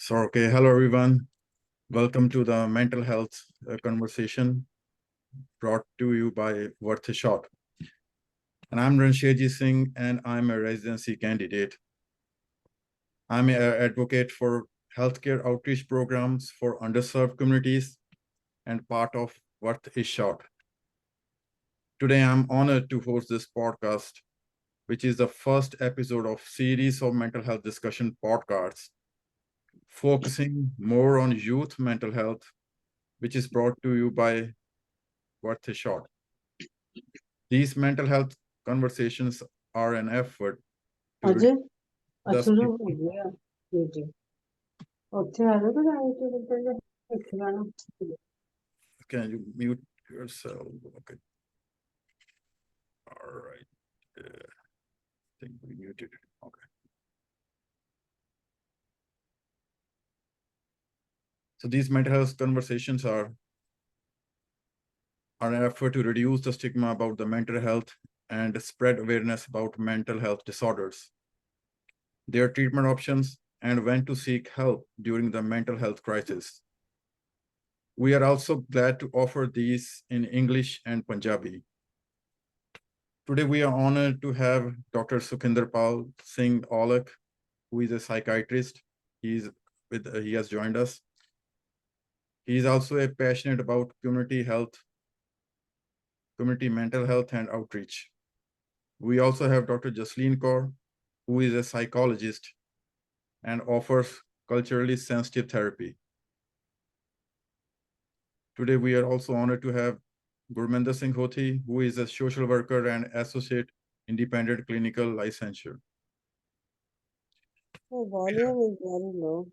Okay, hello everyone. Welcome to the mental health conversation brought to you by Worth a Shot. And I'm Ranshirji Singh, and I'm a residency candidate. I'm an advocate for healthcare outreach programs for underserved communities and part of Worth a Shot. Today, I'm honored to host this podcast, which is the first episode of series of mental health discussion podcasts, focusing more on youth mental health, which is brought to you by Worth a Shot. These mental health conversations are an effort to Ajay the असुर हो गया ये जी ਉੱਥੇ ਆ ਜਾਓ ਤਾਂ ਇੱਥੇ ਗਾਣਾ Can you mute yourself? Okay. All right. I think we muted it. Okay. So these mental health conversations are an effort to reduce the stigma about the mental health and spread awareness about mental health disorders, their treatment options, and when to seek help during the mental health crisis. We are also glad to offer these in English and Punjabi. Today, we are honored to have Dr. Sukhinder Pal Singh Aulak, who is a psychiatrist. He has joined us. He is also a passionate about community health, community mental health, and outreach. We also have Dr. Jasleen Kaur, who is a psychologist and offers culturally sensitive therapy. Today, we are also honored to have Gurminder Singh Hoti, who is a social worker and associate independent clinical licensure. The volume is very low.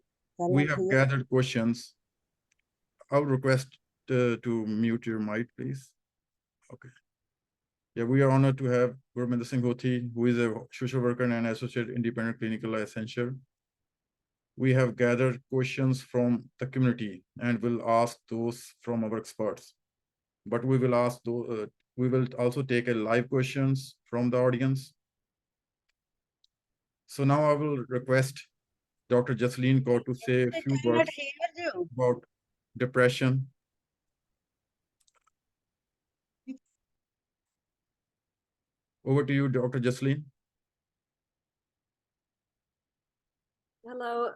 We have gathered questions. I'll request to mute your mic, please. Okay. Yeah, we are honored to have Gurminder Singh Hoti, who is a social worker and associate independent clinical licensure. We have gathered questions from the community and will ask those from our experts. But we will ask those, we will also take a live questions from the audience. So now I will request Dr. Jasleen Kaur to say a few words about depression. Over to you, Dr. Jasleen. Hello,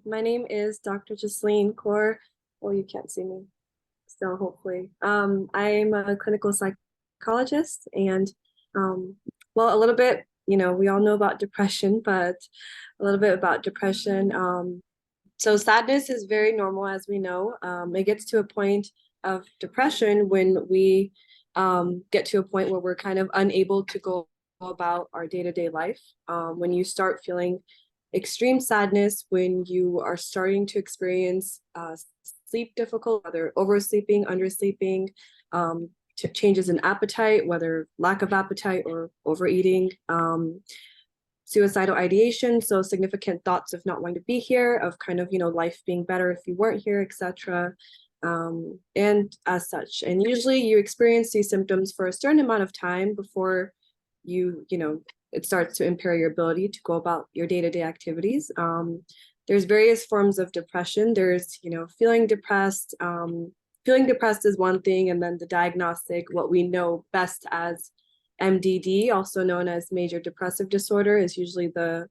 my name is Dr. Jasleen Kaur. Well, you can't see me still, hopefully. I'm a clinical psychologist and, well, a little bit, we all know about depression, but a little bit about depression. So sadness is very normal, as we know. It gets to a point of depression when we get to a point where we're kind of unable to go about our day-to-day life. When you start feeling extreme sadness, when you are starting to experience sleep difficulty, whether oversleeping, undersleeping, changes in appetite, whether lack of appetite or overeating, suicidal ideation, so significant thoughts of not wanting to be here, of kind of, life being better if you weren't here, etc. And as such. And usually you experience these symptoms for a certain amount of time before it starts to impair your ability to go about your day-to-day activities. There's various forms of depression. There's, feeling depressed. Feeling depressed is one thing, and then the diagnostic, what we know best as MDD, also known as major depressive disorder, is usually the,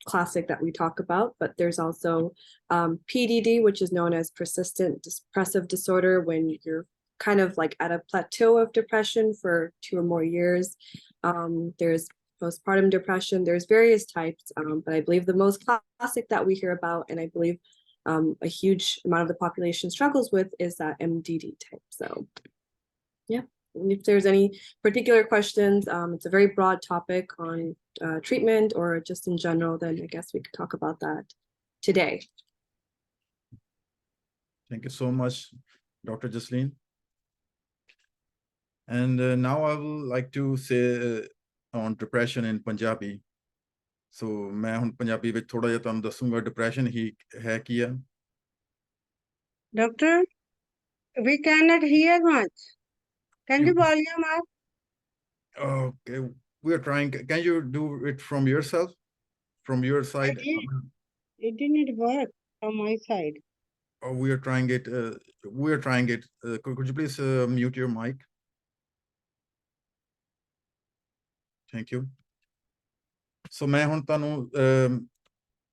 classic that we talk about. But there's also PDD, which is known as persistent depressive disorder, when you're kind of like at a plateau of depression for 2 or more years. There's postpartum depression. There's various types, but I believe the most classic that we hear about, and I believe a huge amount of the population struggles with, is that MDD type. So yeah, if there's any particular questions, it's a very broad topic on treatment or just in general, then I guess we could talk about that today. Thank you so much, Dr. Jasleen. And now I would like to say on depression in Punjabi. So मैं हुन पंजाबी विच थोड़ा जिहा तुहानूं दस्सूंगा depression ही है की है. Doctor, we cannot hear much. Can you volume up? Okay, we are trying. Can you do it from yourself, from your side? It didn't work from my side. We are trying it. Could you please mute your mic? Thank you. So मैं ਹੁਣ ਤੁਹਾਨੂੰ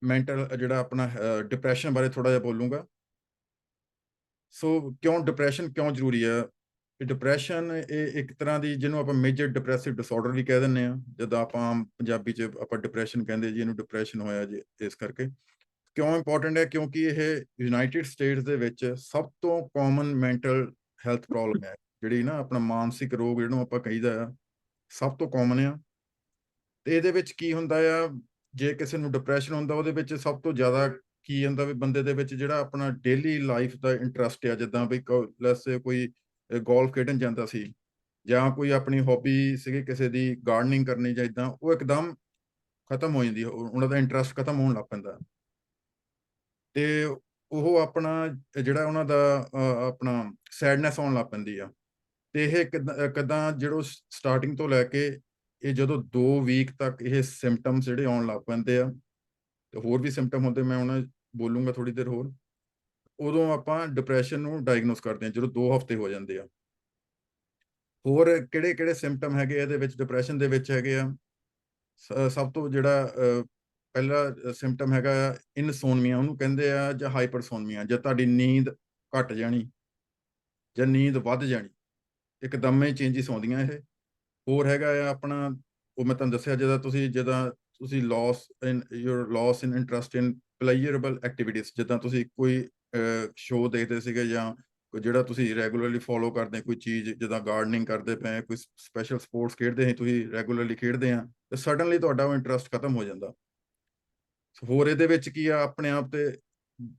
mental ਜਿਹੜਾ ਆਪਣਾ depression ਬਾਰੇ ਥੋੜਾ ਜਿਹਾ ਬੋਲੂੰਗਾ। ਸੋ ਕਿਉਂ depression ਕਿਉਂ ਜ਼ਰੂਰੀ ਹੈ? ਡਿਪਰੈਸ਼ਨ ਇਹ ਇੱਕ ਤਰ੍ਹਾਂ ਦੀ ਜਿਹਨੂੰ ਆਪਾਂ ਮੇਜਰ ਡਿਪਰੈਸਿਵ ਡਿਸਆਰਡਰ ਵੀ ਕਹਿ ਦਿੰਦੇ ਆ, ਜਦੋਂ ਆਪਾਂ ਪੰਜਾਬੀ 'ਚ ਆਪਾਂ ਡਿਪਰੈਸ਼ਨ ਕਹਿੰਦੇ ਜੀ, ਇਹਨੂੰ ਡਿਪਰੈਸ਼ਨ ਹੋਇਆ ਜੀ ਇਸ ਕਰਕੇ। ਕਿਉਂ ਇੰਪੋਰਟੈਂਟ ਹੈ? ਕਿਉਂਕਿ ਇਹ ਯੂਨਾਈਟਿਡ ਸਟੇਟਸ ਦੇ ਵਿੱਚ ਸਭ ਤੋਂ ਕਾਮਨ ਮੈਂਟਲ ਹੈਲਥ ਪ੍ਰੋਬਲਮ ਹੈ, ਜਿਹੜੀ ਨਾ ਆਪਣਾ ਮਾਨਸਿਕ ਰੋਗ ਜਿਹਨੂੰ ਆਪਾਂ ਕਹੀਦਾ ਆ, ਸਭ ਤੋਂ ਕਾਮਨ ਆ। ਤੇ ਇਹਦੇ ਵਿੱਚ ਕੀ ਹੁੰਦਾ ਆ, ਜੇ ਕਿਸੇ ਨੂੰ ਡਿਪਰੈਸ਼ਨ ਹੁੰਦਾ, ਉਹਦੇ ਵਿੱਚ ਸਭ ਤੋਂ ਜ਼ਿਆਦਾ ਕੀ ਹੁੰਦਾ ਵੀ ਬੰਦੇ ਦੇ ਵਿੱਚ ਜਿਹੜਾ ਆਪਣਾ ਡੇਲੀ ਲਾਈਫ ਦਾ ਇੰਟਰਸਟ ਆ, ਜਿੱਦਾਂ ਵੀ ਲੈਟਸ ਸੇ ਕੋਈ ਗੋਲਫ ਖੇਡਣ ਜਾਂਦਾ ਸੀ, ਜਾਂ ਕੋਈ ਆਪਣੀ ਹੌਬੀ ਸੀਗੀ ਕਿਸੇ ਦੀ ਗਾਰਡਨਿੰਗ ਕਰਨੀ ਜਾਂ ਇੱਦਾਂ, ਉਹ ਇੱਕਦਮ ਖਤਮ ਹੋ ਜਾਂਦੀ, ਉਹਨਾਂ ਦਾ ਇੰਟਰਸਟ ਖਤਮ ਹੋਣ ਲੱਗ ਪੈਂਦਾ। ਤੇ ਉਹ ਆਪਣਾ ਜਿਹੜਾ ਉਹਨਾਂ ਦਾ ਆਪਣਾ ਸੈਡਨੈਸ ਆਉਣ ਲੱਗ ਪੈਂਦੀ ਆ। ਤੇ ਇਹ ਕਿੱਦਾਂ ਜਦੋਂ ਸਟਾਰਟਿੰਗ ਤੋਂ ਲੈ ਕੇ ਇਹ ਜਦੋਂ 2 ਵੀਕ ਤੱਕ ਇਹ ਸਿੰਪਟਮਸ ਜਿਹੜੇ ਆਉਣ ਲੱਗ ਪੈਂਦੇ ਆ, ਤੇ ਹੋਰ ਵੀ ਸਿੰਪਟਮ ਹੁੰਦੇ, ਮੈਂ ਉਹਨਾਂ ਬੋਲੂੰਗਾ ਥੋੜੀ ਦੇਰ ਹੋਰ, ਉਦੋਂ ਆਪਾਂ ਡਿਪਰੈਸ਼ਨ ਨੂੰ ਡਾਇਗਨੋਸ ਕਰਦੇ ਹਾਂ ਜਦੋਂ 2 ਹਫ਼ਤੇ ਹੋ ਜਾਂਦੇ ਆ। ਹੋਰ ਕਿਹੜੇ ਕਿਹੜੇ ਸਿੰਪਟਮ ਹੈਗੇ ਇਹਦੇ ਵਿੱਚ ਡਿਪਰੈਸ਼ਨ ਦੇ ਵਿੱਚ ਹੈਗੇ ਆ? ਸਭ ਤੋਂ ਜਿਹੜਾ ਪਹਿਲਾ ਸਿੰਪਟਮ ਹੈਗਾ ਇਨਸੋਮਨੀਆ, ਉਹਨੂੰ ਕਹਿੰਦੇ ਆ, ਜਾਂ ਹਾਈਪਰਸੋਮਨੀਆ, ਜਾਂ ਤੁਹਾਡੀ ਨੀਂਦ ਘਟ ਜਾਣੀ ਜਾਂ ਨੀਂਦ ਵੱਧ ਜਾਣੀ, ਇੱਕਦਮ ਹੀ ਚੇਂਜਿਸ ਆਉਂਦੀਆਂ ਇਹ। ਹੋਰ ਹੈਗਾ ਆ ਆਪਣਾ, ਉਹ ਮੈਂ ਤੁਹਾਨੂੰ ਦੱਸਿਆ, ਜਦੋਂ ਤੁਸੀਂ ਲਾਸ ਇਨ ਇੰਟਰਸਟ ਇਨ ਪਲੇਅਰੇਬਲ ਐਕਟੀਵਿਟੀਜ਼, ਜਿੱਦਾਂ ਤੁਸੀਂ ਕੋਈ ਸ਼ੋਅ ਦੇਖਦੇ ਸੀਗੇ ਜਾਂ ਜਿਹੜਾ ਤੁਸੀਂ ਰੈਗੂਲਰਲੀ ਫੋਲੋ ਕਰਦੇ, ਕੋਈ ਚੀਜ਼ ਜਿੱਦਾਂ ਗਾਰਡਨਿੰਗ ਕਰਦੇ ਪਏ, ਕੋਈ ਸਪੈਸ਼ਲ ਸਪੋਰਟਸ ਖੇਡਦੇ ਸੀ ਤੁਸੀਂ, ਰੈਗੂਲਰਲੀ ਖੇਡਦੇ ਆ, ਤੇ ਸਡਨਲੀ ਤੁਹਾਡਾ ਉਹ ਇੰਟਰਸਟ ਖਤਮ ਹੋ ਜਾਂਦਾ। ਹੋਰ ਇਹਦੇ ਵਿੱਚ ਕੀ ਆ, ਆਪਣੇ ਆਪ ਤੇ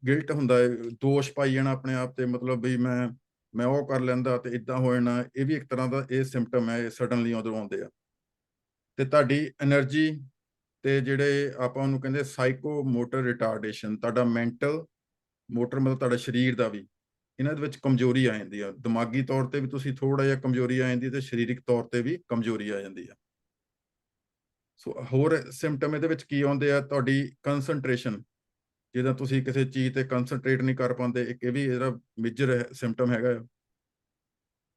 ਗਿਲਟ ਹੁੰਦਾ ਹੈ, ਦੋਸ਼ ਪਾਈ ਜਾਣਾ ਆਪਣੇ ਆਪ ਤੇ, ਮਤਲਬ ਵੀ ਮੈਂ ਉਹ ਕਰ ਲੈਂਦਾ ਤੇ ਇਦਾਂ ਹੋ ਜਾਣਾ। ਇਹ ਵੀ ਇੱਕ ਤਰ੍ਹਾਂ ਦਾ ਇਹ ਸਿੰਪਟਮ ਹੈ, ਇਹ ਸਡਨਲੀ ਉਦੋਂ ਆਉਂਦੇ ਆ। ਤੇ ਤੁਹਾਡੀ એનર્ਜੀ ਤੇ ਜਿਹੜੇ ਆਪਾਂ ਉਹਨੂੰ ਕਹਿੰਦੇ ਸਾਈਕੋ ਮੋਟਰ ਰਿਟਾਰਡੇਸ਼ਨ, ਤੁਹਾਡਾ ਮੈਂਟਲ ਮੋਟਰ ਮਤਲਬ ਤੁਹਾਡਾ ਸਰੀਰ ਦਾ ਵੀ, ਇਹਨਾਂ ਦੇ ਵਿੱਚ ਕਮਜ਼ੋਰੀ ਆ ਜਾਂਦੀ ਆ। ਦਿਮਾਗੀ ਤੌਰ ਤੇ ਵੀ ਤੁਸੀਂ ਥੋੜਾ ਜਿਹਾ ਕਮਜ਼ੋਰੀ ਆ ਜਾਂਦੀ, ਤੇ ਸਰੀਰਕ ਤੌਰ ਤੇ ਵੀ ਕਮਜ਼ੋਰੀ ਆ ਜਾਂਦੀ ਆ। ਸੋ ਹੋਰ ਸਿੰਪਟਮ ਇਹਦੇ ਵਿੱਚ ਕੀ ਆਉਂਦੇ ਆ? ਤੁਹਾਡੀ ਕੰਸੰਟਰੇਸ਼ਨ, ਜਿੱਦਾਂ ਤੁਸੀਂ ਕਿਸੇ ਚੀਜ਼ ਤੇ ਕੰਸੰਟਰੇਟ ਨਹੀਂ ਕਰ ਪਾਉਂਦੇ, ਇੱਕ ਇਹ ਵੀ ਇਹਦਾ ਮੇਜਰ ਸਿੰਪਟਮ ਹੈਗਾ।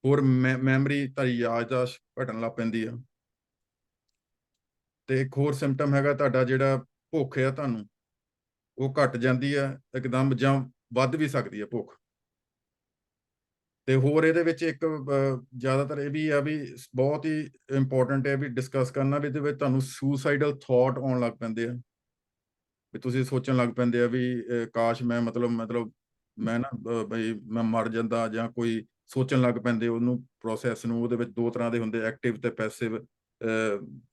ਹੋਰ ਮੈਮਰੀ, ਤੁਹਾਡੀ ਯਾਦਦਾਸ਼ਤ ਘਟਣ ਲੱਗ ਪੈਂਦੀ ਆ। ਤੇ ਇੱਕ ਹੋਰ ਸਿੰਪਟਮ ਹੈਗਾ ਤੁਹਾਡਾ ਜਿਹੜਾ ਭੁੱਖ ਆ, ਤੁਹਾਨੂੰ ਉਹ ਘਟ ਜਾਂਦੀ ਆ ਇੱਕਦਮ, ਜਾਂ ਵੱਧ ਵੀ ਸਕਦੀ ਆ ਭੁੱਖ। ਤੇ ਹੋਰ ਇਹਦੇ ਵਿੱਚ ਇੱਕ ਜ਼ਿਆਦਾਤਰ ਇਹ ਵੀ ਆ ਵੀ ਬਹੁਤ ਹੀ ਇੰਪੋਰਟੈਂਟ ਹੈ ਵੀ ਡਿਸਕਸ ਕਰਨਾ, ਵੀ ਇਹਦੇ ਵਿੱਚ ਤੁਹਾਨੂੰ ਸੁਸਾਈਡਲ ਥਾਟ ਆਉਣ ਲੱਗ ਪੈਂਦੇ ਆ, ਵੀ ਤੁਸੀਂ ਸੋਚਣ ਲੱਗ ਪੈਂਦੇ ਆ ਵੀ ਕਾਸ਼ ਮੈਂ ਮਤਲਬ ਮੈਂ ਨਾ ਬਈ ਮੈਂ ਮਰ ਜਾਂਦਾ, ਜਾਂ ਕੋਈ ਸੋਚਣ ਲੱਗ ਪੈਂਦੇ ਉਹਨੂੰ ਪ੍ਰੋਸੈਸ ਨੂੰ। ਉਹਦੇ ਵਿੱਚ 2 ਤਰ੍ਹਾਂ ਦੇ ਹੁੰਦੇ, ਐਕਟਿਵ ਤੇ ਪੈਸਿਵ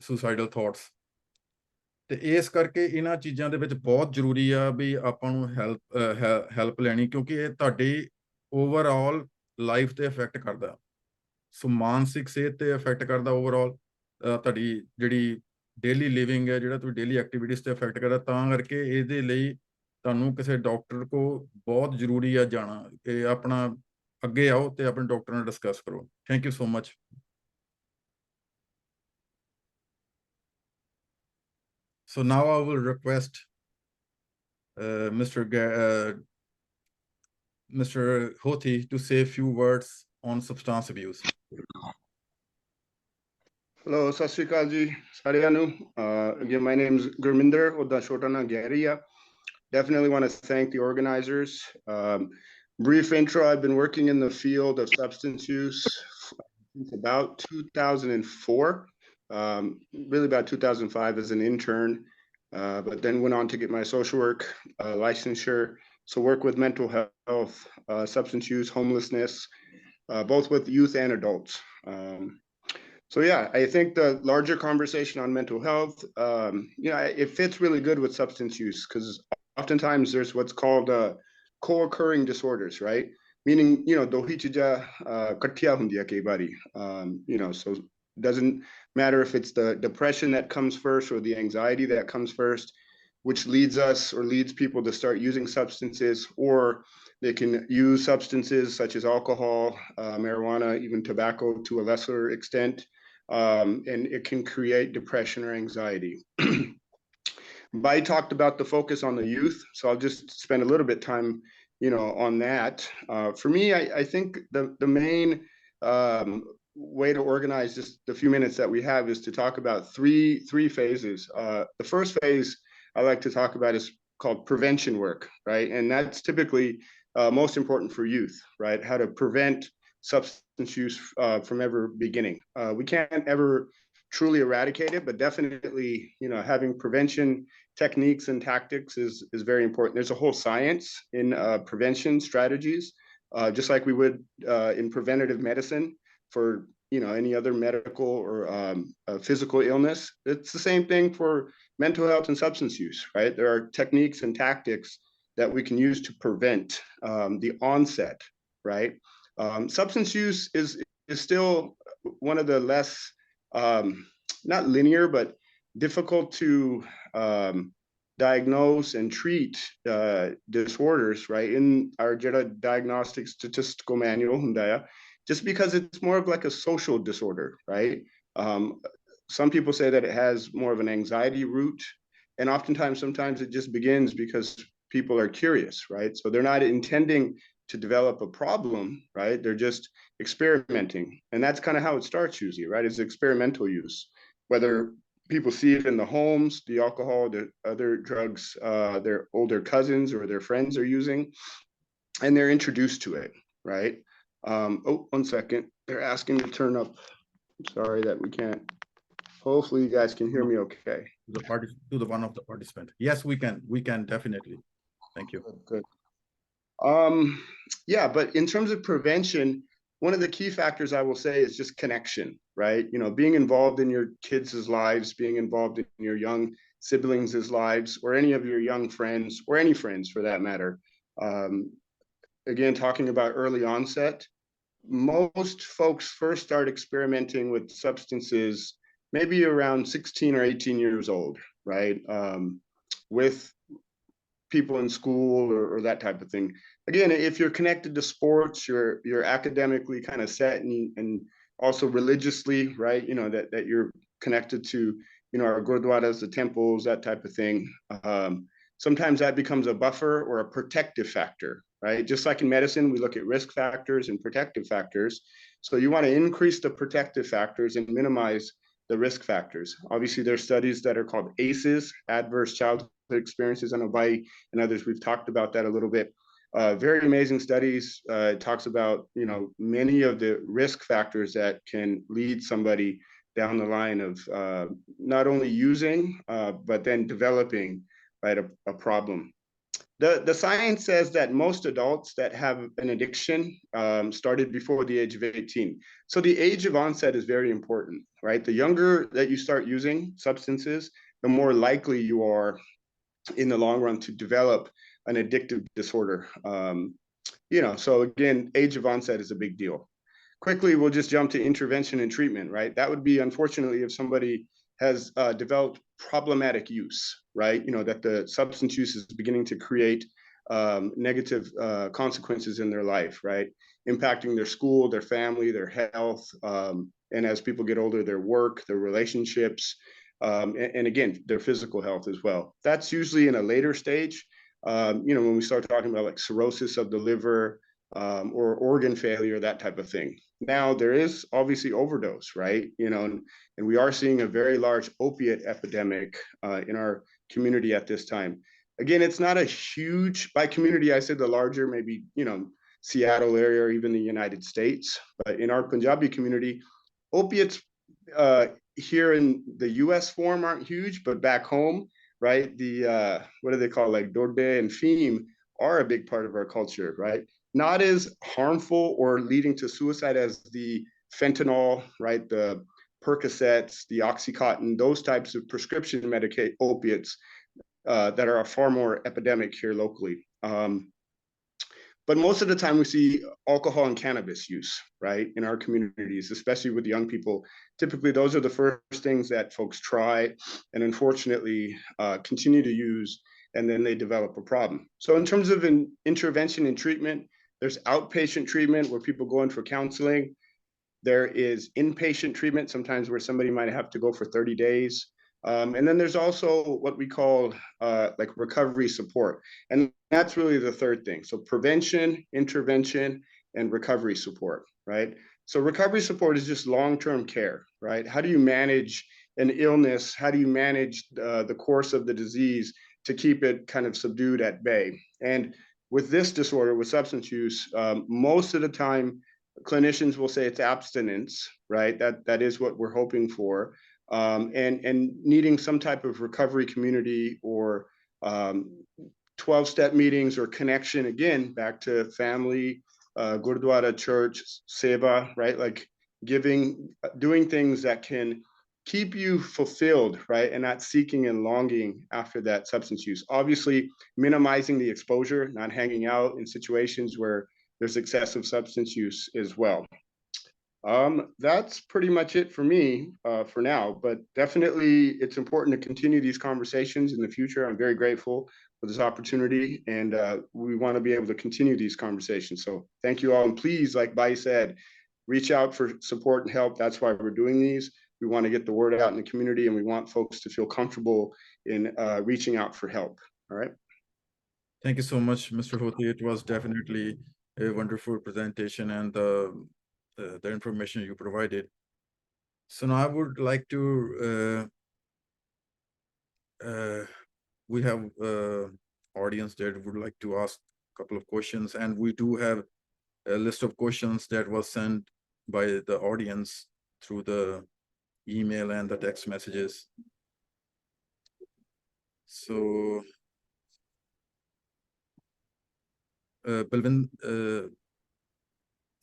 ਸੁਸਾਈਡਲ ਥਾਟਸ। ਤੇ ਇਸ ਕਰਕੇ ਇਹਨਾਂ ਚੀਜ਼ਾਂ ਦੇ ਵਿੱਚ ਬਹੁਤ ਜ਼ਰੂਰੀ ਆ ਵੀ ਆਪਾਂ ਨੂੰ ਹੈਲਪ ਲੈਣੀ, ਕਿਉਂਕਿ ਇਹ ਤੁਹਾਡੀ ਓਵਰਆਲ ਲਾਈਫ ਤੇ ਇਫੈਕਟ ਕਰਦਾ। ਸੋ ਮਾਨਸਿਕ ਸਿਹਤ ਤੇ ਇਫੈਕਟ ਕਰਦਾ ਓਵਰਆਲ, ਤੁਹਾਡੀ ਜਿਹੜੀ ਡੇਲੀ ਲਿਵਿੰਗ ਹੈ, ਜਿਹੜਾ ਤੁਸੀਂ ਡੇਲੀ ਐਕਟੀਵਿਟੀਜ਼ ਤੇ ਇਫੈਕਟ ਕਰਦਾ। ਤਾਂ ਕਰਕੇ ਇਹਦੇ ਲਈ ਤੁਹਾਨੂੰ ਕਿਸੇ ਡਾਕਟਰ ਕੋਲ ਬਹੁਤ ਜ਼ਰੂਰੀ ਆ ਜਾਣਾ। ਇਹ ਆਪਣਾ ਅੱਗੇ ਆਓ ਤੇ ਆਪਣੇ ਡਾਕਟਰ ਨਾਲ ਡਿਸਕਸ ਕਰੋ। Thank you so much. So now I will request Mr. Hoti to say a few words on substance abuse. Hello, sat sri akal ji ਸਾਰਿਆਂ ਨੂੰ। Again, my name is Gurminder, ਉਹਦਾ ਛੋਟਾ ਨਾਂ Garry ਆ। Definitely want to thank the organizers. Brief intro, I've been working in the field of substance use since about 2004, really about 2005 as an intern, but then went on to get my social work licensure. So work with mental health, substance use, homelessness, both with youth and adults. So yeah, I think the larger conversation on mental health, it fits really good with substance use, because oftentimes there's what's called co-occurring disorders, right? Meaning, dohichija katya hundiya ke bari. So it doesn't matter if it's the depression that comes first or the anxiety that comes first, which leads people to start using substances, or they can use substances such as alcohol, marijuana, even tobacco to a lesser extent. And it can create depression or anxiety. Bai talked about the focus on the youth, so I'll just spend a little bit time, on that. For me, I think the main way to organize just the few minutes that we have is to talk about three phases. The first phase I like to talk about is called prevention work, right? And that's typically most important for youth, right? How to prevent substance use from ever beginning. We can't ever truly eradicate it, but definitely, having prevention techniques and tactics is very important. There's a whole science in prevention strategies, just like we would in preventative medicine for any other medical or physical illness. It's the same thing for mental health and substance use, right? There are techniques and tactics that we can use to prevent the onset, right? Substance use is still one of the less not linear, but difficult to diagnose and treat disorders, right? In our Diagnostic Statistical Manual, just because it's more of like a social disorder, right? Some people say that it has more of an anxiety root, and sometimes it just begins because people are curious, right? So they're not intending to develop a problem, right? They're just experimenting. And that's kind of how it starts usually, right? It's experimental use, whether people see it in the homes, the alcohol, the other drugs, their older cousins or their friends are using, and they're introduced to it, right? Oh, 1 second. They're asking to turn up. Sorry that we can't. Hopefully you guys can hear me okay. To the one of the participant. Yes, we can definitely. Thank you. Good. Yeah, but in terms of prevention, one of the key factors I will say is just connection, right? Being involved in your kids' lives, being involved in your young siblings' lives, or any of your young friends, or any friends for that matter. Again, talking about early onset, most folks first start experimenting with substances maybe around 16 or 18 years old, right? With people in school or that type of thing. Again, if you're connected to sports, you're academically kind of set and also religiously, right? That you're connected to, our gurdwaras, the temples, that type of thing. Sometimes that becomes a buffer or a protective factor, right? Just like in medicine, we look at risk factors and protective factors. So you want to increase the protective factors and minimize the risk factors. Obviously, there's studies that are called ACEs, adverse childhood experiences. I know Bai and others, we've talked about that a little bit. Very amazing studies. It talks about, many of the risk factors that can lead somebody down the line of not only using, but then developing, right, a problem. The science says that most adults that have an addiction started before the age of 18. So the age of onset is very important, right? The younger that you start using substances, the more likely you are in the long run to develop an addictive disorder. So again, age of onset is a big deal. Quickly, we'll just jump to intervention and treatment, right? That would be, unfortunately, if somebody has developed problematic use, right? That the substance use is beginning to create negative consequences in their life, right? Impacting their school, their family, their health, and as people get older, their work, their relationships, and again, their physical health as well. That's usually in a later stage. When we start talking about like cirrhosis of the liver or organ failure, that type of thing. Now, there is obviously overdose, right? And we are seeing a very large opiate epidemic in our community at this time. Again, it's not a huge, by community, I said the larger, maybe, Seattle area or even the United States. But in our Punjabi community, opiates here in the US form aren't huge, but back home, right? The, what do they call, like dode and feme are a big part of our culture, right? Not as harmful or leading to suicide as the fentanyl, right? The Percocets, the Oxycontin, those types of prescription opiates that are far more epidemic here locally. But most of the time we see alcohol and cannabis use, right, in our communities, especially with young people. Typically, those are the first things that folks try and unfortunately continue to use, and then they develop a problem. So in terms of an intervention and treatment, there's outpatient treatment where people go in for counseling. There is inpatient treatment, sometimes where somebody might have to go for 30 days. And then there's also what we call like recovery support. And that's really the third thing. So prevention, intervention, and recovery support, right? So recovery support is just long-term care, right? How do you manage an illness? How do you manage the course of the disease to keep it kind of subdued at bay? And with this disorder, with substance use, most of the time, clinicians will say it's abstinence, right? That is what we're hoping for. And needing some type of recovery community or 12-step meetings or connection, again, back to family, Gurdwara, church, seva, right? Like doing things that can keep you fulfilled, right? And not seeking and longing after that substance use. Obviously, minimizing the exposure, not hanging out in situations where there's excessive substance use as well. That's pretty much it for me for now, but definitely it's important to continue these conversations in the future. I'm very grateful for this opportunity, and we want to be able to continue these conversations. So thank you all, and please, like Bai said, reach out for support and help. That's why we're doing these. We want to get the word out in the community, and we want folks to feel comfortable in reaching out for help. All right. Thank you so much, Mr. Hoti. It was definitely a wonderful presentation and the information you provided. So now I would like to, we have audience that would like to ask a couple of questions, and we do have a list of questions that was sent by the audience through the email and the text messages. So,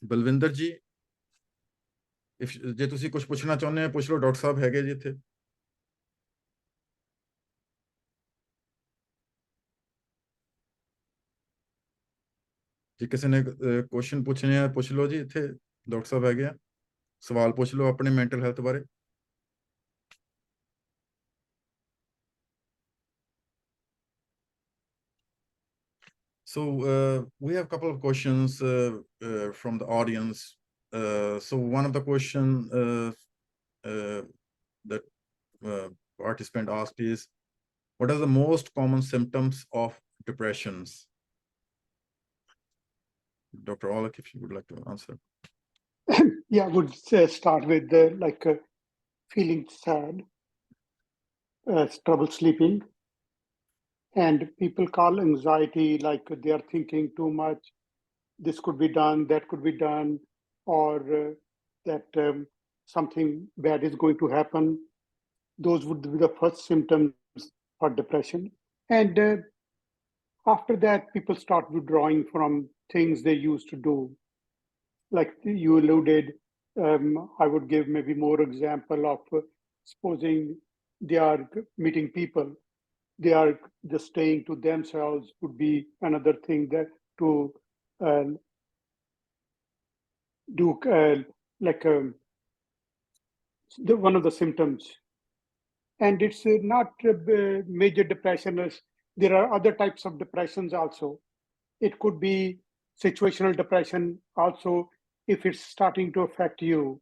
Balwinder ਜੀ, ਜੇ ਤੁਸੀਂ ਕੁਝ ਪੁੱਛਣਾ ਚਾਹੁੰਦੇ ਹੋ ਪੁੱਛ ਲਓ, doctor ਸਾਹਿਬ ਹੈਗੇ ਜੀ ਇੱਥੇ। ਜੇ ਕਿਸੇ ਨੇ ਕੁਐਸਚਨ ਪੁੱਛਣੇ ਆ ਪੁੱਛ ਲਓ ਜੀ, ਇੱਥੇ ਡਾਕਟਰ ਸਾਹਿਬ ਹੈਗੇ ਆ, ਸਵਾਲ ਪੁੱਛ ਲਓ ਆਪਣੇ ਮੈਂਟਲ ਹੈਲਥ ਬਾਰੇ। So we have a couple of questions from the audience. So one of the question that participant asked is, what are the most common symptoms of depressions? Dr. Olek, if you would like to answer. Yeah, I would start with feeling sad, trouble sleeping. And people call anxiety like they are thinking too much. This could be done, that could be done, or that something bad is going to happen. Those would be the first symptoms for depression. And after that, people start withdrawing from things they used to do. Like you alluded, I would give maybe more example of supposing they are meeting people. They are just staying to themselves would be another thing that to do one of the symptoms. And it's not major depression. There are other types of depressions also. It could be situational depression also if it's starting to affect you.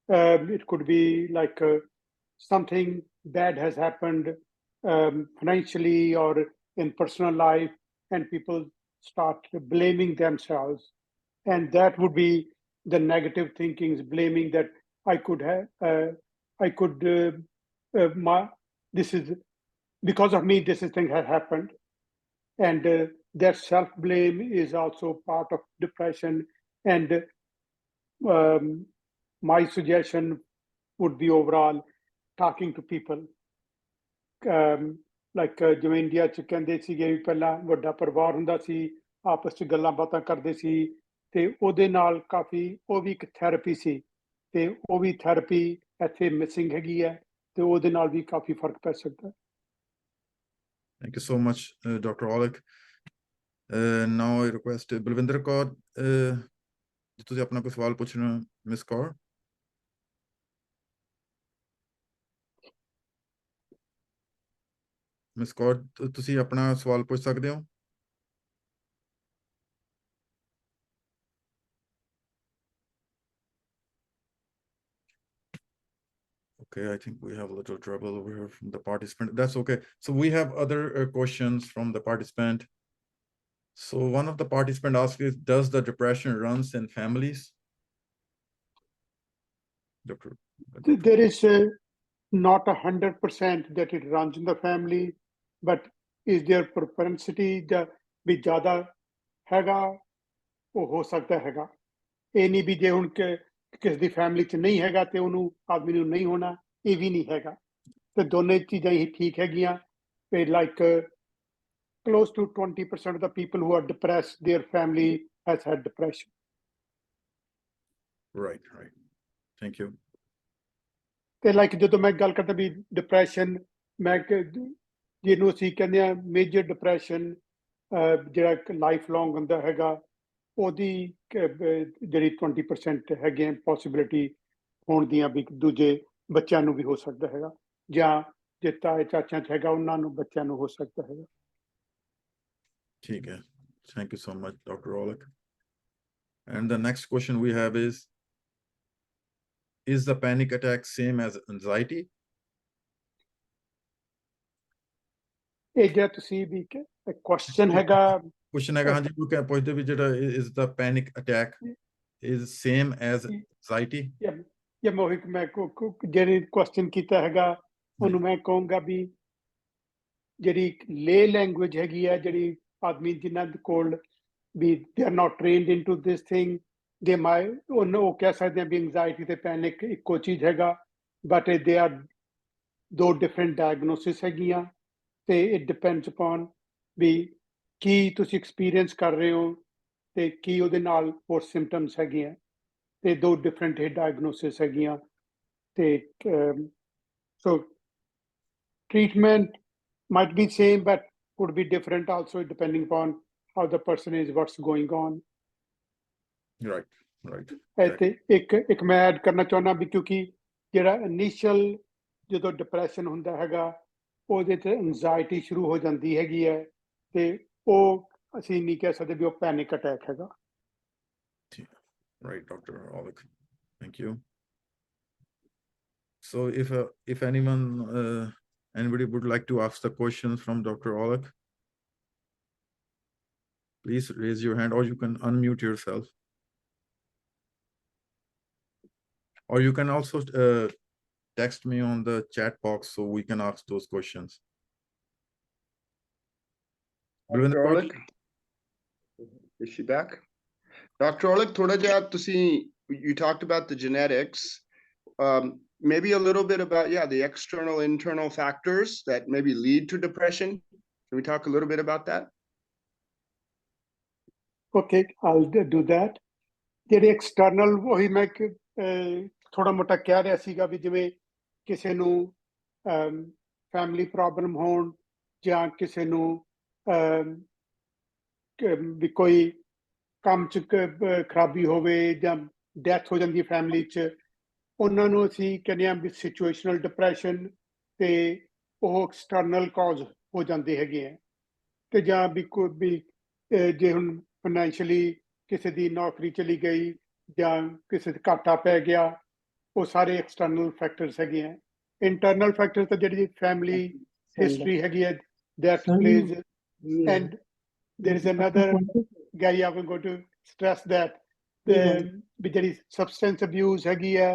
It could be like something bad has happened financially or in personal life, and people start blaming themselves. And that would be the negative thinkings, blaming that I could have, this is because of me, this thing has happened. And that self-blame is also part of depression. And my suggestion would be overall talking to people. Like ਜਿਵੇਂ India 'ਚ ਕਹਿੰਦੇ ਸੀਗੇ ਵੀ ਪਹਿਲਾਂ ਵੱਡਾ ਪਰਿਵਾਰ ਹੁੰਦਾ ਸੀ, ਆਪਸ 'ਚ ਗੱਲਾਂ ਬਾਤਾਂ ਕਰਦੇ ਸੀ, ਤੇ ਉਹਦੇ ਨਾਲ ਕਾਫੀ ਉਹ ਵੀ ਇੱਕ ਥੈਰੇਪੀ ਸੀ, ਤੇ ਉਹ ਵੀ ਥੈਰੇਪੀ ਇੱਥੇ ਮਿਸਿੰਗ ਹੈਗੀ ਹੈ, ਤੇ ਉਹਦੇ ਨਾਲ ਵੀ ਕਾਫੀ ਫਰਕ ਪੈ ਸਕਦਾ। Thank you so much, Dr. Olek. Now I request Balwinder Kaur, ਜੇ ਤੁਸੀਂ ਆਪਣਾ ਕੋਈ ਸਵਾਲ ਪੁੱਛਣਾ, ਮਿਸ ਕੌਰ। ਮਿਸ ਕੌਰ, ਤੁਸੀਂ ਆਪਣਾ ਸਵਾਲ ਪੁੱਛ ਸਕਦੇ ਹੋ। Okay, I think we have a little trouble over here from the participant. That's okay. So we have other questions from the participant. So one of the participant asked is, does the depression runs in families? Doctor. There is not 100% that it runs in the family, but is there propensity that ਵੀ ਜ਼ਿਆਦਾ ਹੈਗਾ ਉਹ ਹੋ ਸਕਦਾ ਹੈਗਾ ਇਹ ਨਹੀਂ ਵੀ ਜੇ ਹੁਣ ਕਿਸੇ ਦੀ ਫੈਮਿਲੀ 'ਚ ਨਹੀਂ ਹੈਗਾ ਤੇ ਉਹਨੂੰ ਆਦਮੀ ਨੂੰ ਨਹੀਂ ਹੋਣਾ ਇਹ ਵੀ ਨਹੀਂ ਹੈਗਾ ਤੇ ਦੋਨੇ ਚੀਜ਼ਾਂ ਹੀ ਠੀਕ ਹੈਗੀਆਂ ਤੇ like close to 20% of the people who are depressed, their family has had depression. Right. Thank you. ਤੇ ਲਾਈਕ ਜਦੋਂ ਮੈਂ ਗੱਲ ਕਰਦਾ ਵੀ ਡਿਪਰੈਸ਼ਨ ਮੈਂ ਜਿਹਨੂੰ ਅਸੀਂ ਕਹਿੰਦੇ ਆ ਮੇਜਰ ਡਿਪਰੈਸ਼ਨ ਜਿਹੜਾ ਲਾਈਫ ਲੌਂਗ ਹੁੰਦਾ ਹੈਗਾ ਉਹਦੀ ਜਿਹੜੀ 20% ਹੈਗੇ ਪੋਸੀਬਿਲਿਟੀ ਹੋਣ ਦੀਆਂ ਵੀ ਦੂਜੇ ਬੱਚਿਆਂ ਨੂੰ ਵੀ ਹੋ ਸਕਦਾ ਹੈਗਾ ਜਾਂ ਜੇ ਤਾਏ ਚਾਚਿਆਂ 'ਚ ਹੈਗਾ ਉਹਨਾਂ ਨੂੰ ਬੱਚਿਆਂ ਨੂੰ ਹੋ ਸਕਦਾ ਹੈਗਾ ਠੀਕ ਹੈ. Thank you so much, Dr. Aulick. And the next question we have is the panic attack same as anxiety? ਇਹ ਜਿਹੜਾ ਤੁਸੀਂ ਵੀ ਕੁਐਸਚਨ ਹੈਗਾ Question ਹੈਗਾ ਹਾਂਜੀ ਕੋਈ ਪੁੱਛਦੇ ਵੀ ਜਿਹੜਾ is the panic attack is same as anxiety? ਜਾਂ ਮੋਹਿਤ ਮੈਂ ਜਿਹੜੀ ਕੁਐਸਚਨ ਕੀਤਾ ਹੈਗਾ ਉਹਨੂੰ ਮੈਂ ਕਹੂੰਗਾ ਵੀ ਜਿਹੜੀ ਲੇ ਲੈਂਗੁਏਜ ਹੈਗੀ ਹੈ ਜਿਹੜੀ ਆਦਮੀ ਜਿਨ੍ਹਾਂ ਦੇ ਕੋਲ ਵੀ they are not trained into this thing ਦੇ ਉਹਨੂੰ ਉਹ ਕਹਿ ਸਕਦੇ ਆ ਵੀ ਐਂਜ਼ਾਈਟੀ ਤੇ ਪੈਨਿਕ ਇੱਕੋ ਚੀਜ਼ ਹੈਗਾ ਬਟ ਦੇ ਆਰ ਦੋ ਡਿਫਰੈਂਟ ਡਾਇਗਨੋਸਿਸ ਹੈਗੀਆਂ ਤੇ ਇਟ ਡਿਪੈਂਡਸ ਅਪਨ ਵੀ ਕੀ ਤੁਸੀਂ ਐਕਸਪੀਰੀਅੰਸ ਕਰ ਰਹੇ ਹੋ ਤੇ ਕੀ ਉਹਦੇ ਨਾਲ ਹੋਰ ਸਿੰਪਟਮਸ ਹੈਗੇ ਆ ਤੇ ਦੋ ਡਿਫਰੈਂਟ ਡਾਇਗਨੋਸਿਸ ਹੈਗੀਆਂ ਤੇ ਸੋ treatment might be same but could be different also depending upon how the person is, what's going on. Right. ਤੇ ਇੱਕ ਮੈਂ ਐਡ ਕਰਨਾ ਚਾਹੁੰਦਾ ਵੀ ਕਿਉਂਕਿ ਜਿਹੜਾ ਇਨੀਸ਼ੀਅਲ ਜਦੋਂ ਡਿਪਰੈਸ਼ਨ ਹੁੰਦਾ ਹੈਗਾ ਉਹਦੇ 'ਚ ਐਂਜ਼ਾਈਟੀ ਸ਼ੁਰੂ ਹੋ ਜਾਂਦੀ ਹੈਗੀ ਹੈ ਤੇ ਉਹ ਅਸੀਂ ਨਹੀਂ ਕਹਿ ਸਕਦੇ ਵੀ ਉਹ ਪੈਨਿਕ ਅਟੈਕ ਹੈਗਾ Right, Dr. Aulick. Thank you. So if anybody would like to ask the questions from Dr. Aulick, please raise your hand or you can unmute yourself. Or you can also text me on the chat box so we can ask those questions. Dr. Aulick, is she back? Dr. Aulick, thoda jiha tusi you talked about the genetics. Maybe a little bit about the external internal factors that maybe lead to depression. Can we talk a little bit about that? Okay, I'll do that. ਜਿਹੜੇ external ਉਹੀ ਮੈਂ ਥੋੜਾ ਮੋਟਾ ਕਹਿ ਰਿਹਾ ਸੀਗਾ ਵੀ ਜਿਵੇਂ ਕਿਸੇ ਨੂੰ ਫੈਮਿਲੀ ਪ੍ਰੋਬਲਮ ਹੋਣ ਜਾਂ ਕਿਸੇ ਨੂੰ ਵੀ ਕੋਈ ਕੰਮ 'ਚ ਖਰਾਬੀ ਹੋਵੇ ਜਾਂ ਡੈਥ ਹੋ ਜਾਂਦੀ ਹੈ ਫੈਮਿਲੀ 'ਚ ਉਹਨਾਂ ਨੂੰ ਅਸੀਂ ਕਹਿੰਦੇ ਹਾਂ ਵੀ ਸਿਚੁਏਸ਼ਨਲ ਡਿਪਰੈਸ਼ਨ ਤੇ ਉਹ ਐਕਸਟਰਨਲ ਕਾਜ਼ ਹੋ ਜਾਂਦੇ ਹੈਗੇ ਆ ਤੇ ਜਾਂ ਵੀ ਕੋਈ ਵੀ ਜੇ ਹੁਣ ਫਾਈਨੈਂਸ਼ੀਅਲੀ ਕਿਸੇ ਦੀ ਨੌਕਰੀ ਚਲੀ ਗਈ ਜਾਂ ਕਿਸੇ ਦਾ ਘਾਟਾ ਪੈ ਗਿਆ ਉਹ ਸਾਰੇ ਐਕਸਟਰਨਲ ਫੈਕਟਰਸ ਹੈਗੇ ਆ ਇੰਟਰਨਲ ਫੈਕਟਰ ਤਾਂ ਜਿਹੜੀ ਫੈਮਿਲੀ ਹਿਸਟਰੀ ਹੈਗੀ ਹੈ that plays and there is another guy I'm going to stress that ਵੀ ਜਿਹੜੀ substance abuse ਹੈਗੀ ਹੈ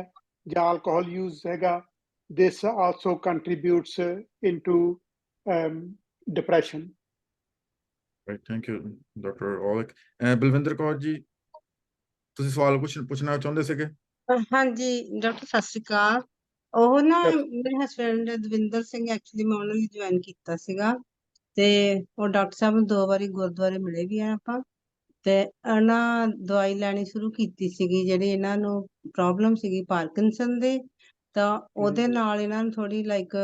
ਜਾਂ alcohol use ਹੈਗਾ this also contributes into depression. Right, thank you, Dr. Aulick. Balwinder Kaur ji ਤੁਸੀਂ ਸਵਾਲ ਪੁੱਛਣਾ ਚਾਹੁੰਦੇ ਸੀਗੇ? ਹਾਂਜੀ ਡਾਕਟਰ ਸਤਿ ਸ਼੍ਰੀ ਅਕਾਲ ਉਹ ਨਾ ਮੇਰੇ ਹਸਬੈਂਡ ਦਵਿੰਦਰ ਸਿੰਘ ਐਕਚੁਅਲੀ ਮੈਂ ਉਹਨਾਂ ਲਈ ਜੁਆਇਨ ਕੀਤਾ ਸੀਗਾ ਤੇ ਉਹ ਡਾਕਟਰ ਸਾਹਿਬ ਨੂੰ 2 ਵਾਰੀ ਗੁਰਦੁਆਰੇ ਮਿਲੇ ਵੀ ਆ ਆਪਾਂ ਤੇ ਇਹਨਾਂ ਦਵਾਈ ਲੈਣੀ ਸ਼ੁਰੂ ਕੀਤੀ ਸੀਗੀ ਜਿਹੜੀ ਇਹਨਾਂ ਨੂੰ ਪ੍ਰੋਬਲਮ ਸੀਗੀ ਪਾਰਕਿੰਸਨ ਦੇ ਤਾਂ ਉਹਦੇ ਨਾਲ ਇਹਨਾਂ ਨੂੰ ਥੋੜੀ ਲਾਈਕ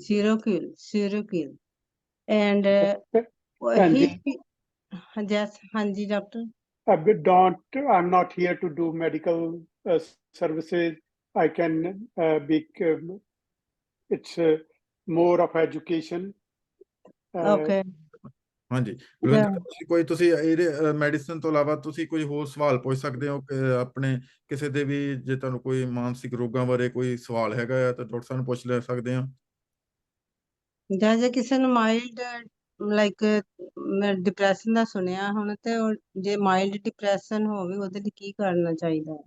ਸਿਰੋਕਿਲ ਐਂਡ ਹਾਂਜੀ doctor I'm not here to do medical services. I can it's more of education. Okay. ਹਾਂਜੀ ਬਲਵਿੰਦਰ ਤੁਸੀਂ ਕੋਈ ਤੁਸੀਂ ਇਹਦੇ ਮੈਡੀਸਨ ਤੋਂ ਇਲਾਵਾ ਤੁਸੀਂ ਕੋਈ ਹੋਰ ਸਵਾਲ ਪੁੱਛ ਸਕਦੇ ਹੋ ਕਿ ਆਪਣੇ ਕਿਸੇ ਦੇ ਵੀ ਜੇ ਤੁਹਾਨੂੰ ਕੋਈ ਮਾਨਸਿਕ ਰੋਗਾਂ ਬਾਰੇ ਕੋਈ ਸਵਾਲ ਹੈਗਾ ਆ ਤਾਂ ਡਾਕਟਰ ਸਾਹਿਬ ਨੂੰ ਪੁੱਛ ਲੈ ਸਕਦੇ ਹੋ ਜਾਂ ਜੇ ਕਿਸੇ ਨੂੰ ਮਾਈਲਡ ਲਾਈਕ ਮੈਂ ਡਿਪਰੈਸ਼ਨ ਦਾ ਸੁਣਿਆ ਹੁਣ ਤੇ ਜੇ ਮਾਈਲਡ ਡਿਪਰੈਸ਼ਨ ਹੋਵੇ ਉਹਦੇ ਲਈ ਕੀ ਕਰਨਾ ਚਾਹੀਦਾ ਹੈ?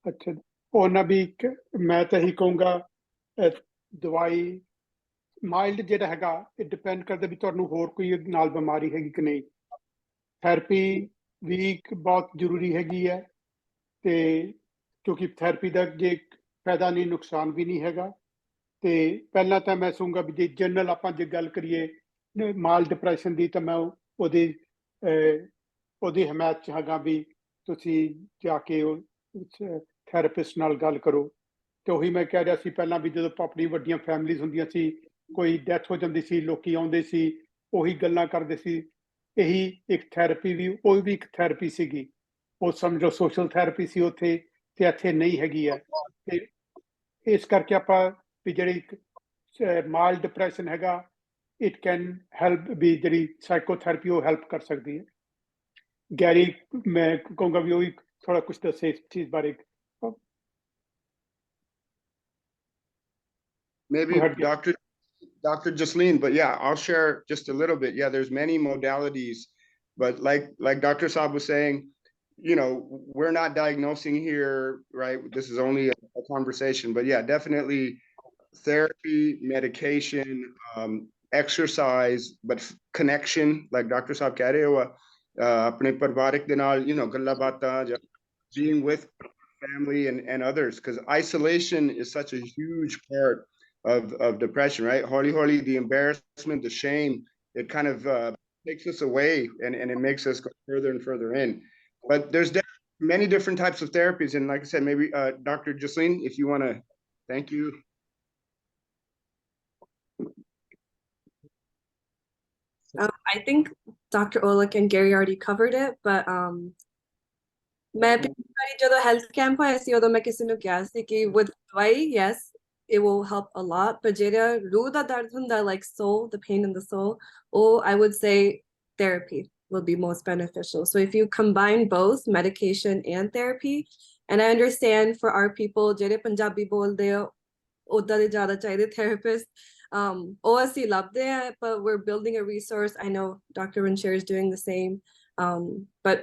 ਅੱਛਾ ਉਹਨਾਂ ਵੀ ਮੈਂ ਤਾਂ ਇਹੀ ਕਹੂੰਗਾ ਦਵਾਈ ਮਾਈਲਡ ਜਿਹੜਾ ਹੈਗਾ ਇਹ ਡਿਪੈਂਡ ਕਰਦਾ ਵੀ ਤੁਹਾਨੂੰ ਹੋਰ ਕੋਈ ਨਾਲ ਬਿਮਾਰੀ ਹੈਗੀ ਕਿ ਨਹੀਂ ਥੈਰੇਪੀ ਵੀ ਬਹੁਤ ਜ਼ਰੂਰੀ ਹੈਗੀ ਹੈ ਤੇ ਕਿਉਂਕਿ ਥੈਰੇਪੀ ਦਾ ਜੇ ਫਾਇਦਾ ਨਹੀਂ ਨੁਕਸਾਨ ਵੀ ਨਹੀਂ ਹੈਗਾ ਤੇ ਪਹਿਲਾਂ ਤਾਂ ਮੈਂ ਕਹੂੰਗਾ ਵੀ ਜੇ ਜਨਰਲ ਆਪਾਂ ਜੇ ਗੱਲ ਕਰੀਏ ਮਾਲ ਡਿਪਰੈਸ਼ਨ ਦੀ ਤਾਂ ਮੈਂ ਉਹਦੀ ਹਮਾਇਤ 'ਚ ਹੈਗਾ ਵੀ ਤੁਸੀਂ ਜਾ ਕੇ ਥੈਰੇਪਿਸਟ ਨਾਲ ਗੱਲ ਕਰੋ ਤੇ ਉਹੀ ਮੈਂ ਕਹਿ ਰਿਹਾ ਸੀ ਪਹਿਲਾਂ ਵੀ ਜਦੋਂ ਆਪਣੀ ਵੱਡੀਆਂ ਫੈਮਲੀਜ਼ ਹੁੰਦੀਆਂ ਸੀ ਕੋਈ ਡੈਥ ਹੋ ਜਾਂਦੀ ਸੀ ਲੋਕੀ ਆਉਂਦੇ ਸੀ ਉਹੀ ਗੱਲਾਂ ਕਰਦੇ ਸੀ ਇਹੀ ਇੱਕ ਥੈਰੇਪੀ ਵੀ ਉਹ ਵੀ ਇੱਕ ਥੈਰੇਪੀ ਸੀਗੀ ਉਹ ਸਮਝੋ ਸੋਸ਼ਲ ਥੈਰੇਪੀ ਸੀ ਉੱਥੇ ਤੇ ਇੱਥੇ ਨਹੀਂ ਹੈਗੀ ਹੈ ਤੇ ਇਸ ਕਰਕੇ ਆਪਾਂ ਵੀ ਜਿਹੜੀ ਮਾਲ ਡਿਪਰੈਸ਼ਨ ਹੈਗਾ ਇਟ ਕੈਨ ਹੈਲਪ ਵੀ ਜਿਹੜੀ ਸਾਈਕੋਥੈਰੇਪੀ ਉਹ ਹੈਲਪ ਕਰ ਸਕਦੀ ਹੈ ਗੈਰੀ ਮੈਂ ਕਹੂੰਗਾ ਵੀ ਉਹ ਵੀ ਥੋੜਾ ਕੁਝ ਦੱਸੇ ਇਸ ਚੀਜ਼ ਬਾਰੇ Maybe Go ahead. Dr. Jasleen, but yeah, I'll share just a little bit. Yeah, there's many modalities, but like Dr. Saab was saying, you know, we're not diagnosing here, right? This is only a conversation, but yeah, definitely therapy, medication, exercise, but connection, like Dr. Saab keh rahe ho, apne parivarik de naal, you know, galla baataan, being with family and others, because isolation is such a huge part of depression, right? Holy, the embarrassment, the shame, it kind of takes us away and it makes us go further and further in. But there's many different types of therapies. And like I said, maybe Dr. Jasleen, if you want to, thank you. I think Dr. Olick and Gary already covered it, but ਮੈਂ ਪਿਛਲੀ ਵਾਰੀ ਜਦੋਂ health camp ਹੋਇਆ ਸੀ ਉਦੋਂ ਮੈਂ ਕਿਸੇ ਨੂੰ ਕਿਹਾ ਸੀ ਕਿ with ਦਵਾਈ yes it will help a lot but ਜਿਹੜਾ ਰੂਹ ਦਾ ਦਰਦ ਹੁੰਦਾ like soul the pain in the soul I would say therapy will be most beneficial so if you combine both medication and therapy and I understand for our people ਜਿਹੜੇ ਪੰਜਾਬੀ ਬੋਲਦੇ ਆ ਉਦਾਂ ਦੇ ਜ਼ਿਆਦਾ ਚਾਹੀਦੇ therapist ਉਹ ਅਸੀਂ ਲੱਭਦੇ ਆ but we're building a resource I know Dr. Rencher is doing the same but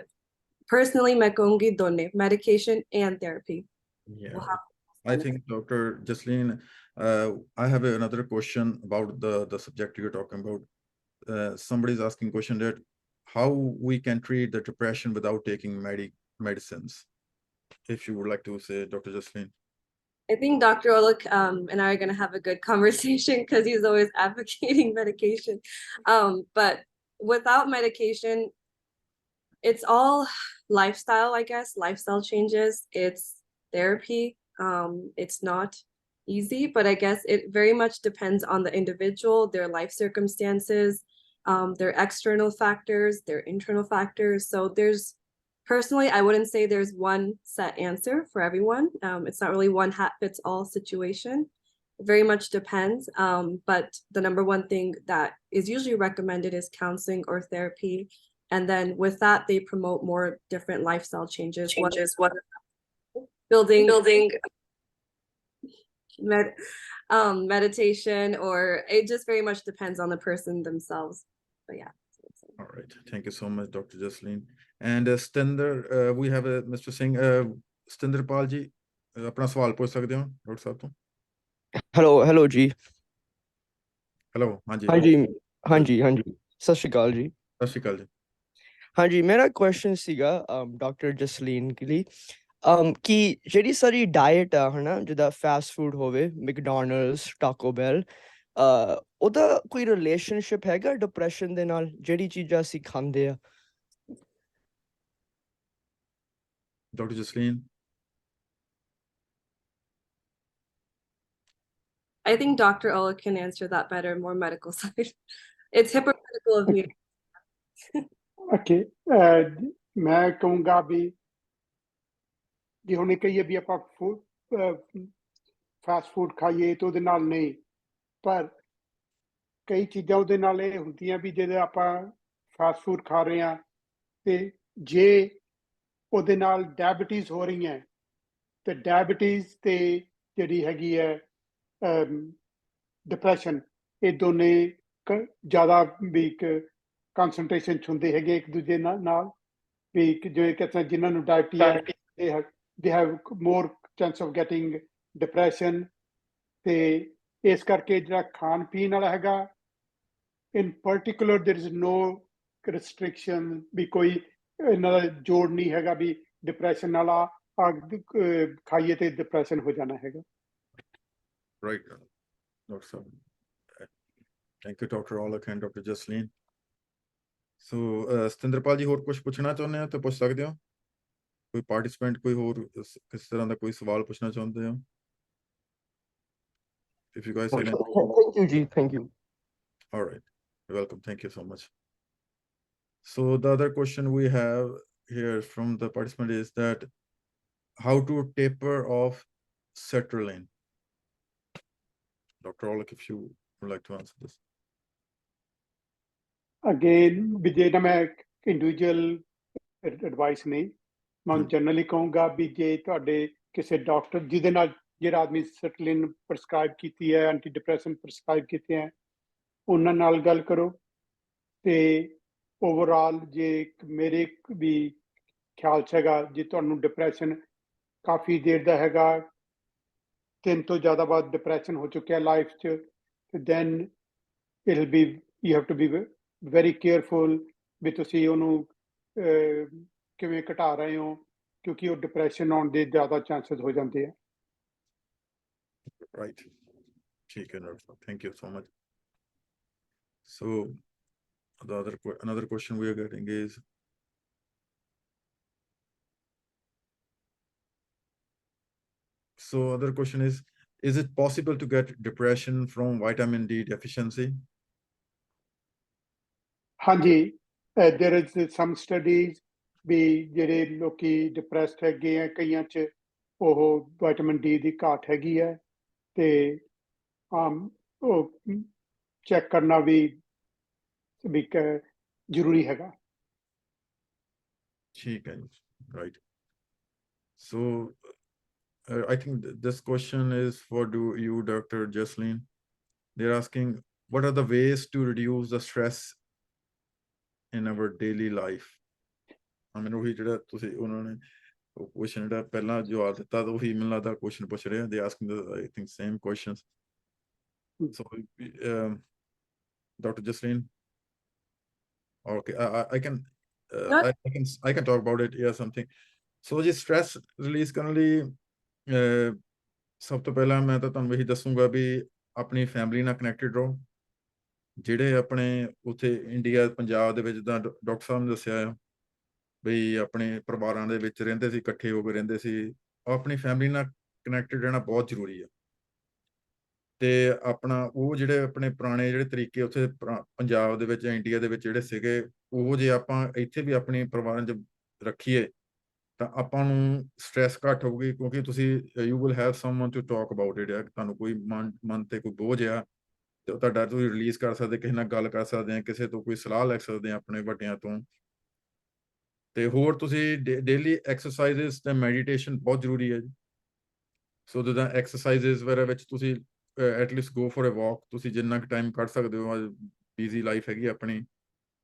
personally, मैं कहूँगी दोनों medication and therapy. Yeah, I think Dr. Jasleen, I have another question about the subject you're talking about. Somebody's asking question that how we can treat the depression without taking medicines. If you would like to say, Dr. Jasleen. I think Dr. Olick and I are going to have a good conversation because he's always advocating medication. But without medication, it's all lifestyle, I guess, lifestyle changes. It's therapy. It's not easy, but I guess it very much depends on the individual, their life circumstances, their external factors, their internal factors. So personally, I wouldn't say there's one set answer for everyone. It's not really one hat fits all situation. It very much depends. But the number one thing that is usually recommended is counseling or therapy. And then with that, they promote more different lifestyle changes. Building meditation, or it just very much depends on the person themselves. But yeah. All right. Thank you so much, Dr. Jasleen. And Stinder, we have Mr. Singh. Stinder Pal ji, अपना सवाल पूछ सकते हो doctor साहब तो? Hello जी। Hello हाँ जी। हाँ जी सत श्री अकाल जी। सत श्री अकाल जी। हाँ जी मेरा क्वेश्चन ਸੀਗਾ ਡਾਕਟਰ ਜਸਲੀਨ के लिए ਕਿ ਜਿਹੜੀ ਸਾਰੀ ਡਾਈਟ ਆ ਹਨਾ ਜਿਹਦਾ ਫਾਸਟ ਫੂਡ ਹੋਵੇ ਮੈਕਡੋਨਲਡਸ ਟਾਕੋ ਬੈਲ ਉਹਦਾ ਕੋਈ ਰਿਲੇਸ਼ਨਸ਼ਿਪ ਹੈਗਾ ਡਿਪਰੈਸ਼ਨ ਦੇ ਨਾਲ ਜਿਹੜੀ ਚੀਜ਼ਾਂ ਅਸੀਂ ਖਾਂਦੇ ਆ? Doctor Jasleen. I think Dr. Olick can answer that better, more medical side. It's hypocritical of me. Okay, मैं कहूँगा भी ਜੇ ਹੁਣ ਕਹੀਏ ਵੀ ਆਪਾਂ ਫਾਸਟ ਫੂਡ ਖਾਈਏ ਤਾਂ ਉਹਦੇ ਨਾਲ ਨਹੀਂ ਪਰ ਕਈ ਚੀਜ਼ਾਂ ਉਹਦੇ ਨਾਲ ਇਹ ਹੁੰਦੀਆਂ ਵੀ ਜਦੋਂ ਆਪਾਂ ਫਾਸਟ ਫੂਡ ਖਾ ਰਹੇ ਹਾਂ ਤੇ ਜੇ ਉਹਦੇ ਨਾਲ ਡਾਇਬਟੀਜ਼ ਹੋ ਰਹੀ ਹੈ ਤੇ ਡਾਇਬਟੀਜ਼ ਤੇ ਜਿਹੜੀ ਹੈਗੀ ਹੈ ਡਿਪਰੈਸ਼ਨ, ਇਹ ਦੋਨੇ ਜ਼ਿਆਦਾ ਵੀ ਕੰਸਨਟ੍ਰੇਸ਼ਨ 'ਚ ਹੁੰਦੇ ਹੈਗੇ ਇੱਕ ਦੂਜੇ ਨਾਲ ਵੀ ਜਿਵੇਂ ਕਿ ਜਿਨ੍ਹਾਂ ਨੂੰ ਡਾਇਬਟੀ ਹੈ they have more chance of getting depression। ਤੇ ਇਸ ਕਰਕੇ ਜਿਹੜਾ ਖਾਣ ਪੀਣ ਵਾਲਾ ਹੈਗਾ in particular there is no restriction ਵੀ ਕੋਈ ਇਹਨਾਂ ਦਾ ਜੋੜ ਨਹੀਂ ਹੈਗਾ ਵੀ ਡਿਪਰੈਸ਼ਨ ਵਾਲਾ ਖਾਈਏ ਤੇ ਡਿਪਰੈਸ਼ਨ ਹੋ ਜਾਣਾ ਹੈਗਾ। Right, Dr. Saab. Thank you, Dr. Aulik and Dr. Jasleen. So, Stinderpal ji, ਹੋਰ ਕੁਝ ਪੁੱਛਣਾ ਚਾਹੁੰਦੇ ਹੋ ਤਾਂ ਪੁੱਛ ਸਕਦੇ ਹੋ। ਕੋਈ ਪਾਰਟਿਸਪੈਂਟ ਕੋਈ ਹੋਰ ਕਿਸ ਤਰ੍ਹਾਂ ਦਾ ਕੋਈ ਸਵਾਲ ਪੁੱਛਣਾ ਚਾਹੁੰਦੇ ਹੋ? If you guys have any... Thank you, Ji. Thank you. All right. You're welcome. Thank you so much. So the other question we have here from the participant is that how to taper off sertraline? Dr. Aulik, if you would like to answer this. Again, ਵੀ ਜੇ ਨਾ ਮੈਂ individual advice ਨਹੀਂ, ਮੈਂ generally ਕਹੂੰਗਾ ਵੀ ਜੇ ਤੁਹਾਡੇ ਕਿਸੇ doctor ਜਿਹਦੇ ਨਾਲ ਜਿਹੜਾ ਆਦਮੀ ਸਰਟਲਿਨ ਪ੍ਰਸਕ੍ਰਾਈਬ ਕੀਤੀ ਹੈ, ਐਂਟੀ ਡਿਪਰੈਸ਼ਨ ਪ੍ਰਸਕ੍ਰਾਈਬ ਕੀਤੇ ਹੈ, ਉਹਨਾਂ ਨਾਲ ਗੱਲ ਕਰੋ। ਤੇ ਓਵਰਆਲ ਜੇ ਮੇਰੇ ਵੀ ਖਿਆਲ 'ਚ ਹੈਗਾ ਜੇ ਤੁਹਾਨੂੰ ਡਿਪਰੈਸ਼ਨ ਕਾਫੀ ਦੇਰ ਦਾ ਹੈਗਾ, 3 ਤੋਂ ਜ਼ਿਆਦਾ ਵਾਰ ਡਿਪਰੈਸ਼ਨ ਹੋ ਚੁੱਕਿਆ ਲਾਈਫ 'ਚ, then it will be you have to be very careful ਵੀ ਤੁਸੀਂ ਉਹਨੂੰ ਕਿਵੇਂ ਘਟਾ ਰਹੇ ਹੋ, ਕਿਉਂਕਿ ਉਹ ਡਿਪਰੈਸ਼ਨ ਆਉਣ ਦੇ ਜ਼ਿਆਦਾ ਚਾਂਸਸ ਹੋ ਜਾਂਦੇ ਆ। Right. ਠੀਕ ਹੈ, thank you so much. So another question we are getting is, so other question is it possible to get depression from vitamin D deficiency? ਹਾਂਜੀ, there is some studies ਵੀ ਜਿਹੜੇ ਲੋਕੀ ਡਿਪਰੈਸਡ ਹੈਗੇ ਆ, ਕਈਆਂ 'ਚ ਉਹ ਵਿਟਾਮਿਨ ਡੀ ਦੀ ਘਾਟ ਹੈਗੀ ਹੈ ਤੇ ਉਹ ਚੈੱਕ ਕਰਨਾ ਵੀ ਜ਼ਰੂਰੀ ਹੈਗਾ। ਠੀਕ ਹੈ, right. So I think this question is for you, Dr. Jasleen. They're asking, what are the ways to reduce the stress in our daily life? I mean, ਉਹੀ ਜਿਹੜਾ ਤੁਸੀਂ ਉਹਨਾਂ ਨੇ question ਜਿਹੜਾ ਪਹਿਲਾਂ ਜਵਾਬ ਦਿੱਤਾ ਤਾਂ ਉਹੀ ਮੈਨੂੰ ਲੱਗਦਾ question ਪੁੱਛ ਰਹੇ ਆ। They asking the I think same questions. So Dr. Jasleen, okay, I can I can talk about it. Yeah, something. So ਜੀ stress release ਕਰਨ ਲਈ ਸਭ ਤੋਂ ਪਹਿਲਾਂ ਮੈਂ ਤਾਂ ਤੁਹਾਨੂੰ ਇਹੀ ਦੱਸੂਗਾ ਵੀ ਆਪਣੀ ਫੈਮਿਲੀ ਨਾਲ ਕਨੈਕਟਡ ਰਹੋ। ਜਿਹੜੇ ਆਪਣੇ ਉੱਥੇ ਇੰਡੀਆ ਪੰਜਾਬ ਦੇ ਵਿੱਚ ਜਿੱਦਾਂ ਡਾਕਟਰ ਸਾਹਿਬ ਨੇ ਦੱਸਿਆ ਆ ਬਈ ਆਪਣੇ ਪਰਿਵਾਰਾਂ ਦੇ ਵਿੱਚ ਰਹਿੰਦੇ ਸੀ, ਇਕੱਠੇ ਹੋ ਕੇ ਰਹਿੰਦੇ ਸੀ, ਆਪਣੀ ਫੈਮਿਲੀ ਨਾਲ ਕਨੈਕਟਡ ਰਹਿਣਾ ਬਹੁਤ ਜ਼ਰੂਰੀ ਆ। ਤੇ ਆਪਣਾ ਉਹ ਜਿਹੜੇ ਆਪਣੇ ਪੁਰਾਣੇ ਜਿਹੜੇ ਤਰੀਕੇ ਉੱਥੇ ਪੰਜਾਬ ਦੇ ਵਿੱਚ ਇੰਡੀਆ ਦੇ ਵਿੱਚ ਜਿਹੜੇ ਸੀਗੇ, ਉਹ ਜੇ ਆਪਾਂ ਇੱਥੇ ਵੀ ਆਪਣੇ ਪਰਿਵਾਰਾਂ 'ਚ ਰੱਖੀਏ ਤਾਂ ਆਪਾਂ ਨੂੰ ਸਟ੍ਰੈਸ ਘੱਟ ਹੋਊਗੀ, ਕਿਉਂਕਿ ਤੁਸੀਂ you will have someone to talk about it. ਤੁਹਾਨੂੰ ਕੋਈ ਮਨ ਤੇ ਕੋਈ ਬੋਝ ਆ ਤੇ ਤੁਹਾਡਾ ਤੁਸੀਂ ਰਿਲੀਜ਼ ਕਰ ਸਕਦੇ, ਕਿਸੇ ਨਾਲ ਗੱਲ ਕਰ ਸਕਦੇ ਆ, ਕਿਸੇ ਤੋਂ ਕੋਈ ਸਲਾਹ ਲੈ ਸਕਦੇ ਆ ਆਪਣੇ ਵੱਡਿਆਂ ਤੋਂ। ਤੇ ਹੋਰ ਤੁਸੀਂ ਡੇਲੀ ਐਕਸਰਸਾਈਜ਼ਸ ਤੇ ਮੈਡੀਟੇਸ਼ਨ ਬਹੁਤ ਜ਼ਰੂਰੀ ਹੈ ਜੀ। ਸੋ ਜਿੱਦਾਂ ਐਕਸਰਸਾਈਜ਼ਸ ਵਗੈਰਾ ਵਿੱਚ ਤੁਸੀਂ ਐਟਲੀਸਟ ਗੋ ਫॉर ਅ ਵਾਕ, ਤੁਸੀਂ ਜਿੰਨਾ ਕੁ ਟਾਈਮ ਕੱਢ ਸਕਦੇ ਹੋ, ਬਿਜ਼ੀ ਲਾਈਫ ਹੈਗੀ ਆਪਣੀ,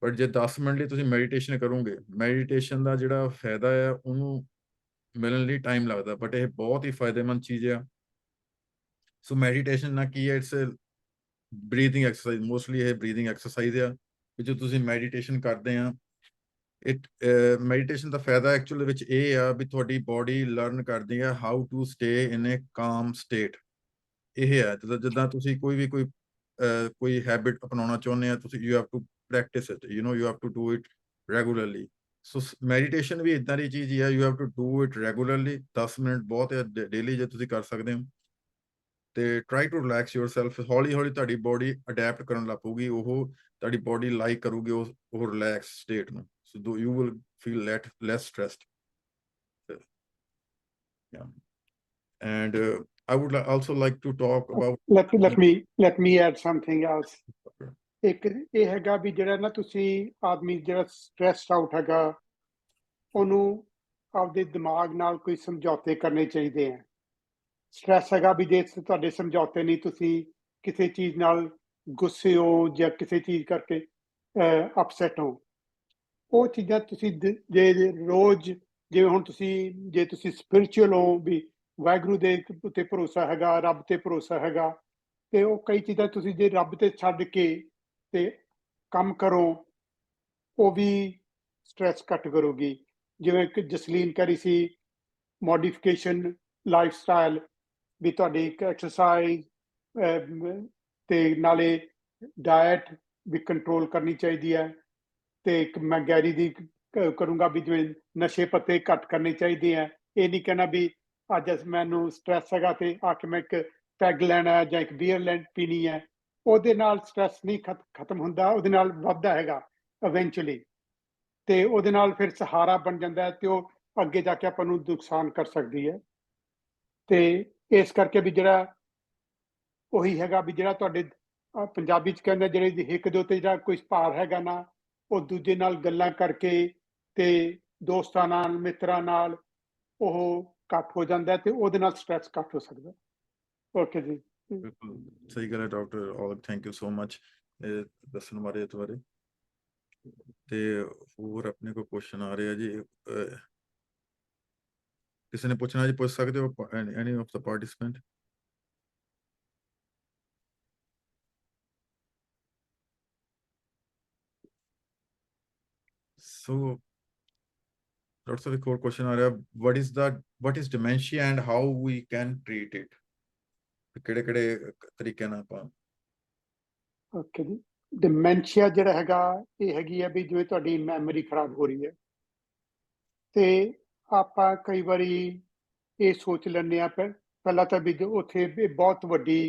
ਬਟ ਜੇ 10 ਮਿੰਟ ਲਈ ਤੁਸੀਂ ਮੈਡੀਟੇਸ਼ਨ ਕਰੋਗੇ, ਮੈਡੀਟੇਸ਼ਨ ਦਾ ਜਿਹੜਾ ਫਾਇਦਾ ਆ ਉਹਨੂੰ ਮਿਲਣ ਲਈ ਟਾਈਮ ਲੱਗਦਾ, ਬਟ ਇਹ ਬਹੁਤ ਹੀ ਫਾਇਦੇਮੰਦ ਚੀਜ਼ ਆ। ਸੋ ਮੈਡੀਟੇਸ਼ਨ ਨਾਲ ਕੀ ਹੈ, ਇਟਸ ਬਰੀਥਿੰਗ ਐਕਸਰਸਾਈਜ਼, ਮੋਸਟਲੀ ਇਹ ਬਰੀਥਿੰਗ ਐਕਸਰਸਾਈਜ਼ ਆ। ਜੋ ਤੁਸੀਂ ਮੈਡੀਟੇਸ਼ਨ ਕਰਦੇ ਆ, ਮੈਡੀਟੇਸ਼ਨ ਦਾ ਫਾਇਦਾ ਐਕਚੁਅਲ ਵਿੱਚ ਇਹ ਆ ਵੀ ਤੁਹਾਡੀ ਬੋਡੀ ਲਰਨ ਕਰਦੀ ਆ ਹਾਊ ਟੂ ਸਟੇ ਇਨ ਏ ਕਾਮ ਸਟੇਟ। ਇਹ ਹੈ ਜਿੱਦਾਂ ਤੁਸੀਂ ਕੋਈ ਹੈਬਿਟ ਅਪਣਾਉਣਾ ਚਾਹੁੰਦੇ ਆ, ਤੁਸੀਂ you have to practice it, you have to do it regularly. So meditation ਵੀ ਇੱਦਾਂ ਦੀ ਚੀਜ਼ ਹੀ ਆ, you have to do it regularly. 10 minute ਬਹੁਤ ਹੈ ਡੇਲੀ ਜੇ ਤੁਸੀਂ ਕਰ ਸਕਦੇ ਹੋ। ਤੇ ਟਰਾਈ ਟੂ ਰਿਲੈਕਸ ਯੋਰਸੈਲਫ। ਹੌਲੀ ਹੌਲੀ ਤੁਹਾਡੀ ਬੋਡੀ ਅਡੈਪਟ ਕਰਨ ਲੱਗ ਪਊਗੀ, ਉਹ ਤੁਹਾਡੀ ਬੋਡੀ ਲਾਈਕ ਕਰੂਗੀ ਉਹ ਰਿਲੈਕਸ ਸਟੇਟ ਨੂੰ। So you will feel less stressed. Yeah. And I would also like to talk about. let me add something else. ਇੱਕ ਇਹ ਹੈਗਾ ਵੀ ਜਿਹੜਾ ਨਾ ਤੁਸੀਂ ਆਦਮੀ ਜਿਹੜਾ ਸਟ੍ਰੈਸਡ ਆਊਟ ਹੈਗਾ ਉਹਨੂੰ ਆਪਦੇ ਦਿਮਾਗ ਨਾਲ ਕੋਈ ਸਮਝੌਤੇ ਕਰਨੇ ਚਾਹੀਦੇ ਆ। ਸਟ੍ਰੈਸ ਹੈਗਾ ਵੀ ਜੇ ਤੁਹਾਡੇ ਸਮਝੌਤੇ ਨਹੀਂ, ਤੁਸੀਂ ਕਿਸੇ ਚੀਜ਼ ਨਾਲ ਗੁੱਸੇ ਹੋ ਜਾਂ ਕਿਸੇ ਚੀਜ਼ ਕਰਕੇ ਅਪਸੈਟ ਹੋ, ਉਹ ਚੀਜ਼ਾਂ ਤੁਸੀਂ ਜੇ ਰੋਜ਼, ਜਿਵੇਂ ਹੁਣ ਜੇ ਤੁਸੀਂ ਸਪਿਰਿਚੁਅਲ ਹੋ ਵੀ ਵਾਹਿਗੁਰੂ ਦੇ ਉੱਤੇ ਭਰੋਸਾ ਹੈਗਾ, ਰੱਬ ਤੇ ਭਰੋਸਾ ਹੈਗਾ, ਤੇ ਉਹ ਕਈ ਚੀਜ਼ਾਂ ਤੁਸੀਂ ਜੇ ਰੱਬ ਤੇ ਛੱਡ ਕੇ ਤੇ ਕੰਮ ਕਰੋ, ਉਹ ਵੀ ਸਟ੍ਰੈਸ ਘੱਟ ਕਰੂਗੀ। ਜਿਵੇਂ ਕਿ ਜਸਲੀਨ ਕਹਿ ਰਹੀ ਸੀ, ਮੋਡੀਫਿਕੇਸ਼ਨ ਲਾਈਫ ਸਟਾਈਲ, ਵੀ ਤੁਹਾਡੀ ਇੱਕ ਐਕਸਰਸਾਈਜ਼ ਤੇ ਨਾਲੇ ਡਾਇਟ ਵੀ ਕੰਟਰੋਲ ਕਰਨੀ ਚਾਹੀਦੀ ਹੈ। ਤੇ ਇੱਕ ਮੈਂ ਗੈਰੀ ਦੀ ਕਰੂੰਗਾ ਵੀ ਜਿਵੇਂ ਨਸ਼ੇ ਪੱਤੇ ਘੱਟ ਕਰਨੇ ਚਾਹੀਦੇ ਆ। ਇਹ ਨਹੀਂ ਕਹਿਣਾ ਵੀ ਅੱਜ ਮੈਨੂੰ ਸਟ੍ਰੈਸ ਹੈਗਾ ਤੇ ਆ ਕੇ ਮੈਂ ਇੱਕ ਪੈਗ ਲੈਣਾ ਜਾਂ ਇੱਕ ਬੀਅਰ ਪੀਣੀ ਹੈ। ਉਹਦੇ ਨਾਲ ਸਟ੍ਰੈਸ ਨਹੀਂ ਖਤਮ ਹੁੰਦਾ, ਉਹਦੇ ਨਾਲ ਵੱਧਦਾ ਹੈਗਾ ਇਵੈਂਚੁਅਲੀ, ਤੇ ਉਹਦੇ ਨਾਲ ਫਿਰ ਸਹਾਰਾ ਬਣ ਜਾਂਦਾ ਹੈ ਤੇ ਉਹ ਅੱਗੇ ਜਾ ਕੇ ਆਪਾਂ ਨੂੰ ਨੁਕਸਾਨ ਕਰ ਸਕਦੀ ਹੈ। ਤੇ ਇਸ ਕਰਕੇ ਵੀ ਜਿਹੜਾ ਉਹੀ ਹੈਗਾ ਵੀ ਜਿਹੜਾ ਤੁਹਾਡੇ ਪੰਜਾਬੀ ਚ ਕਹਿੰਦੇ ਜਿਹੜੇ ਹਿੱਕ ਦੇ ਉੱਤੇ ਜਿਹੜਾ ਕੋਈ ਭਾਰ ਹੈਗਾ ਨਾ, ਉਹ ਦੂਜੇ ਨਾਲ ਗੱਲਾਂ ਕਰਕੇ ਤੇ ਦੋਸਤਾਂ ਨਾਲ ਮਿੱਤਰਾਂ ਨਾਲ ਉਹ ਘੱਟ ਹੋ ਜਾਂਦਾ ਤੇ ਉਹਦੇ ਨਾਲ ਸਟ੍ਰੈਸ ਘੱਟ ਹੋ ਸਕਦਾ। ਓਕੇ ਜੀ। ਬਿਲਕੁਲ ਸਹੀ ਗੱਲ ਹੈ doctor Aulakh, thank you so much ਦੱਸਣ ਬਾਰੇ ਇਸ ਬਾਰੇ। ਤੇ ਹੋਰ ਆਪਣੇ ਕੋਲ ਕੁਐਸਚਨ ਆ ਰਿਹਾ ਜੀ, ਕਿਸੇ ਨੇ ਪੁੱਛਣਾ ਜੀ, ਪੁੱਛ ਸਕਦੇ ਹੋ ਐਨੀ ਆਫ ਦਾ ਪਾਰਟਿਸਿਪੈਂਟ। ਸੋ ਡਾਕਟਰ ਸਾਹਿਬ ਇੱਕ ਹੋਰ ਕੁਐਸਚਨ ਆ ਰਿਹਾ, what is dementia and how we can treat it? ਕਿਹੜੇ ਤਰੀਕੇ ਨਾਲ ਆਪਾਂ। ਓਕੇ ਜੀ। ਡਿਮੈਂਸ਼ੀਆ ਜਿਹੜਾ ਹੈਗਾ, ਇਹ ਹੈਗੀ ਹੈ ਵੀ ਜਿਵੇਂ ਤੁਹਾਡੀ ਮੈਮਰੀ ਖਰਾਬ ਹੋ ਰਹੀ ਹੈ, ਤੇ ਆਪਾਂ ਕਈ ਵਾਰੀ ਇਹ ਸੋਚ ਲੈਂਦੇ ਹਾਂ ਪਹਿਲਾਂ ਤਾਂ ਵੀ ਉੱਥੇ ਬਹੁਤ ਵੱਡੀ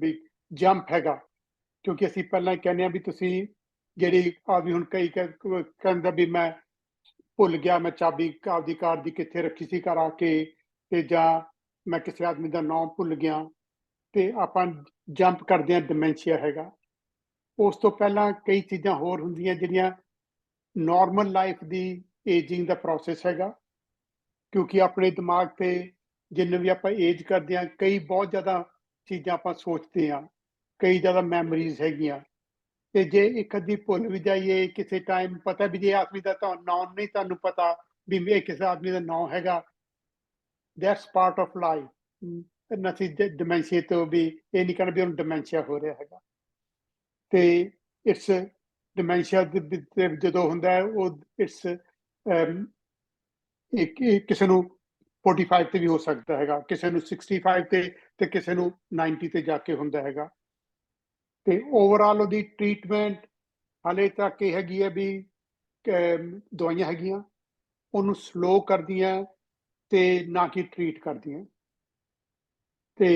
ਵੀ ਜੰਪ ਹੈਗਾ, ਕਿਉਂਕਿ ਅਸੀਂ ਪਹਿਲਾਂ ਹੀ ਕਹਿੰਦੇ ਹਾਂ ਵੀ ਤੁਸੀਂ ਜਿਹੜੀ ਵੀ ਹੁਣ ਕਈ ਕਹਿੰਦਾ ਵੀ ਮੈਂ ਭੁੱਲ ਗਿਆ, ਮੈਂ ਚਾਬੀ ਆਪਦੀ ਕਾਰ ਦੀ ਕਿੱਥੇ ਰੱਖੀ ਸੀ ਘਰ ਆ ਕੇ, ਤੇ ਜਾਂ ਮੈਂ ਕਿਸੇ ਆਦਮੀ ਦਾ ਨਾਮ ਭੁੱਲ ਗਿਆ, ਤੇ ਆਪਾਂ ਜੰਪ ਕਰਦੇ ਹਾਂ ਡਿਮੈਂਸ਼ੀਆ ਹੈਗਾ। ਉਸ ਤੋਂ ਪਹਿਲਾਂ ਕਈ ਚੀਜ਼ਾਂ ਹੋਰ ਹੁੰਦੀਆਂ ਜਿਹੜੀਆਂ ਨਾਰਮਲ ਲਾਈਫ ਦੀ ਏਜਿੰਗ ਦਾ ਪ੍ਰੋਸੈਸ ਹੈਗਾ, ਕਿਉਂਕਿ ਆਪਣੇ ਦਿਮਾਗ ਤੇ ਜਿੰਨੇ ਵੀ ਆਪਾਂ ਏਜ ਕਰਦੇ ਹਾਂ, ਕਈ ਬਹੁਤ ਜ਼ਿਆਦਾ ਚੀਜ਼ਾਂ ਆਪਾਂ ਸੋਚਦੇ ਹਾਂ, ਕਈ ਜ਼ਿਆਦਾ ਮੈਮਰੀਜ਼ ਹੈਗੀਆਂ, ਤੇ ਜੇ ਇੱਕ ਅੱਧੀ ਭੁੱਲ ਵੀ ਜਾਈਏ ਕਿਸੇ ਟਾਈਮ, ਪਤਾ ਵੀ ਜੇ ਆਦਮੀ ਦਾ ਨਾਮ ਨਹੀਂ ਤੁਹਾਨੂੰ ਪਤਾ ਵੀ ਇਹ ਕਿਸੇ ਆਦਮੀ ਦਾ ਨਾਮ ਹੈਗਾ, ਦੈਟਸ ਪਾਰਟ ਆਫ ਲਾਈਫ। ਅਸੀਂ ਡਿਮੈਂਸ਼ੀਆ ਤੋਂ ਵੀ ਇਹ ਨਹੀਂ ਕਹਿਣਾ ਵੀ ਉਹਨੂੰ ਡਿਮੈਂਸ਼ੀਆ ਹੋ ਰਿਹਾ ਹੈਗਾ। ਤੇ ਇਟਸ ਡਿਮੈਂਸ਼ੀਆ ਜਦੋਂ ਹੁੰਦਾ ਹੈ, ਉਹ ਇਟਸ ਕਿਸੇ ਨੂੰ 45 ਤੇ ਵੀ ਹੋ ਸਕਦਾ ਹੈਗਾ, ਕਿਸੇ ਨੂੰ 65 ਤੇ ਕਿਸੇ ਨੂੰ 90 ਤੇ ਜਾ ਕੇ ਹੁੰਦਾ ਹੈਗਾ। ਤੇ ਓਵਰਆਲ ਉਹਦੀ ਟ੍ਰੀਟਮੈਂਟ ਹਾਲੇ ਤੱਕ ਇਹ ਹੈਗੀ ਹੈ ਵੀ ਦਵਾਈਆਂ ਹੈਗੀਆਂ, ਉਹਨੂੰ ਸਲੋ ਕਰਦੀਆਂ ਤੇ ਨਾ ਕਿ ਟ੍ਰੀਟ ਕਰਦੀਆਂ, ਤੇ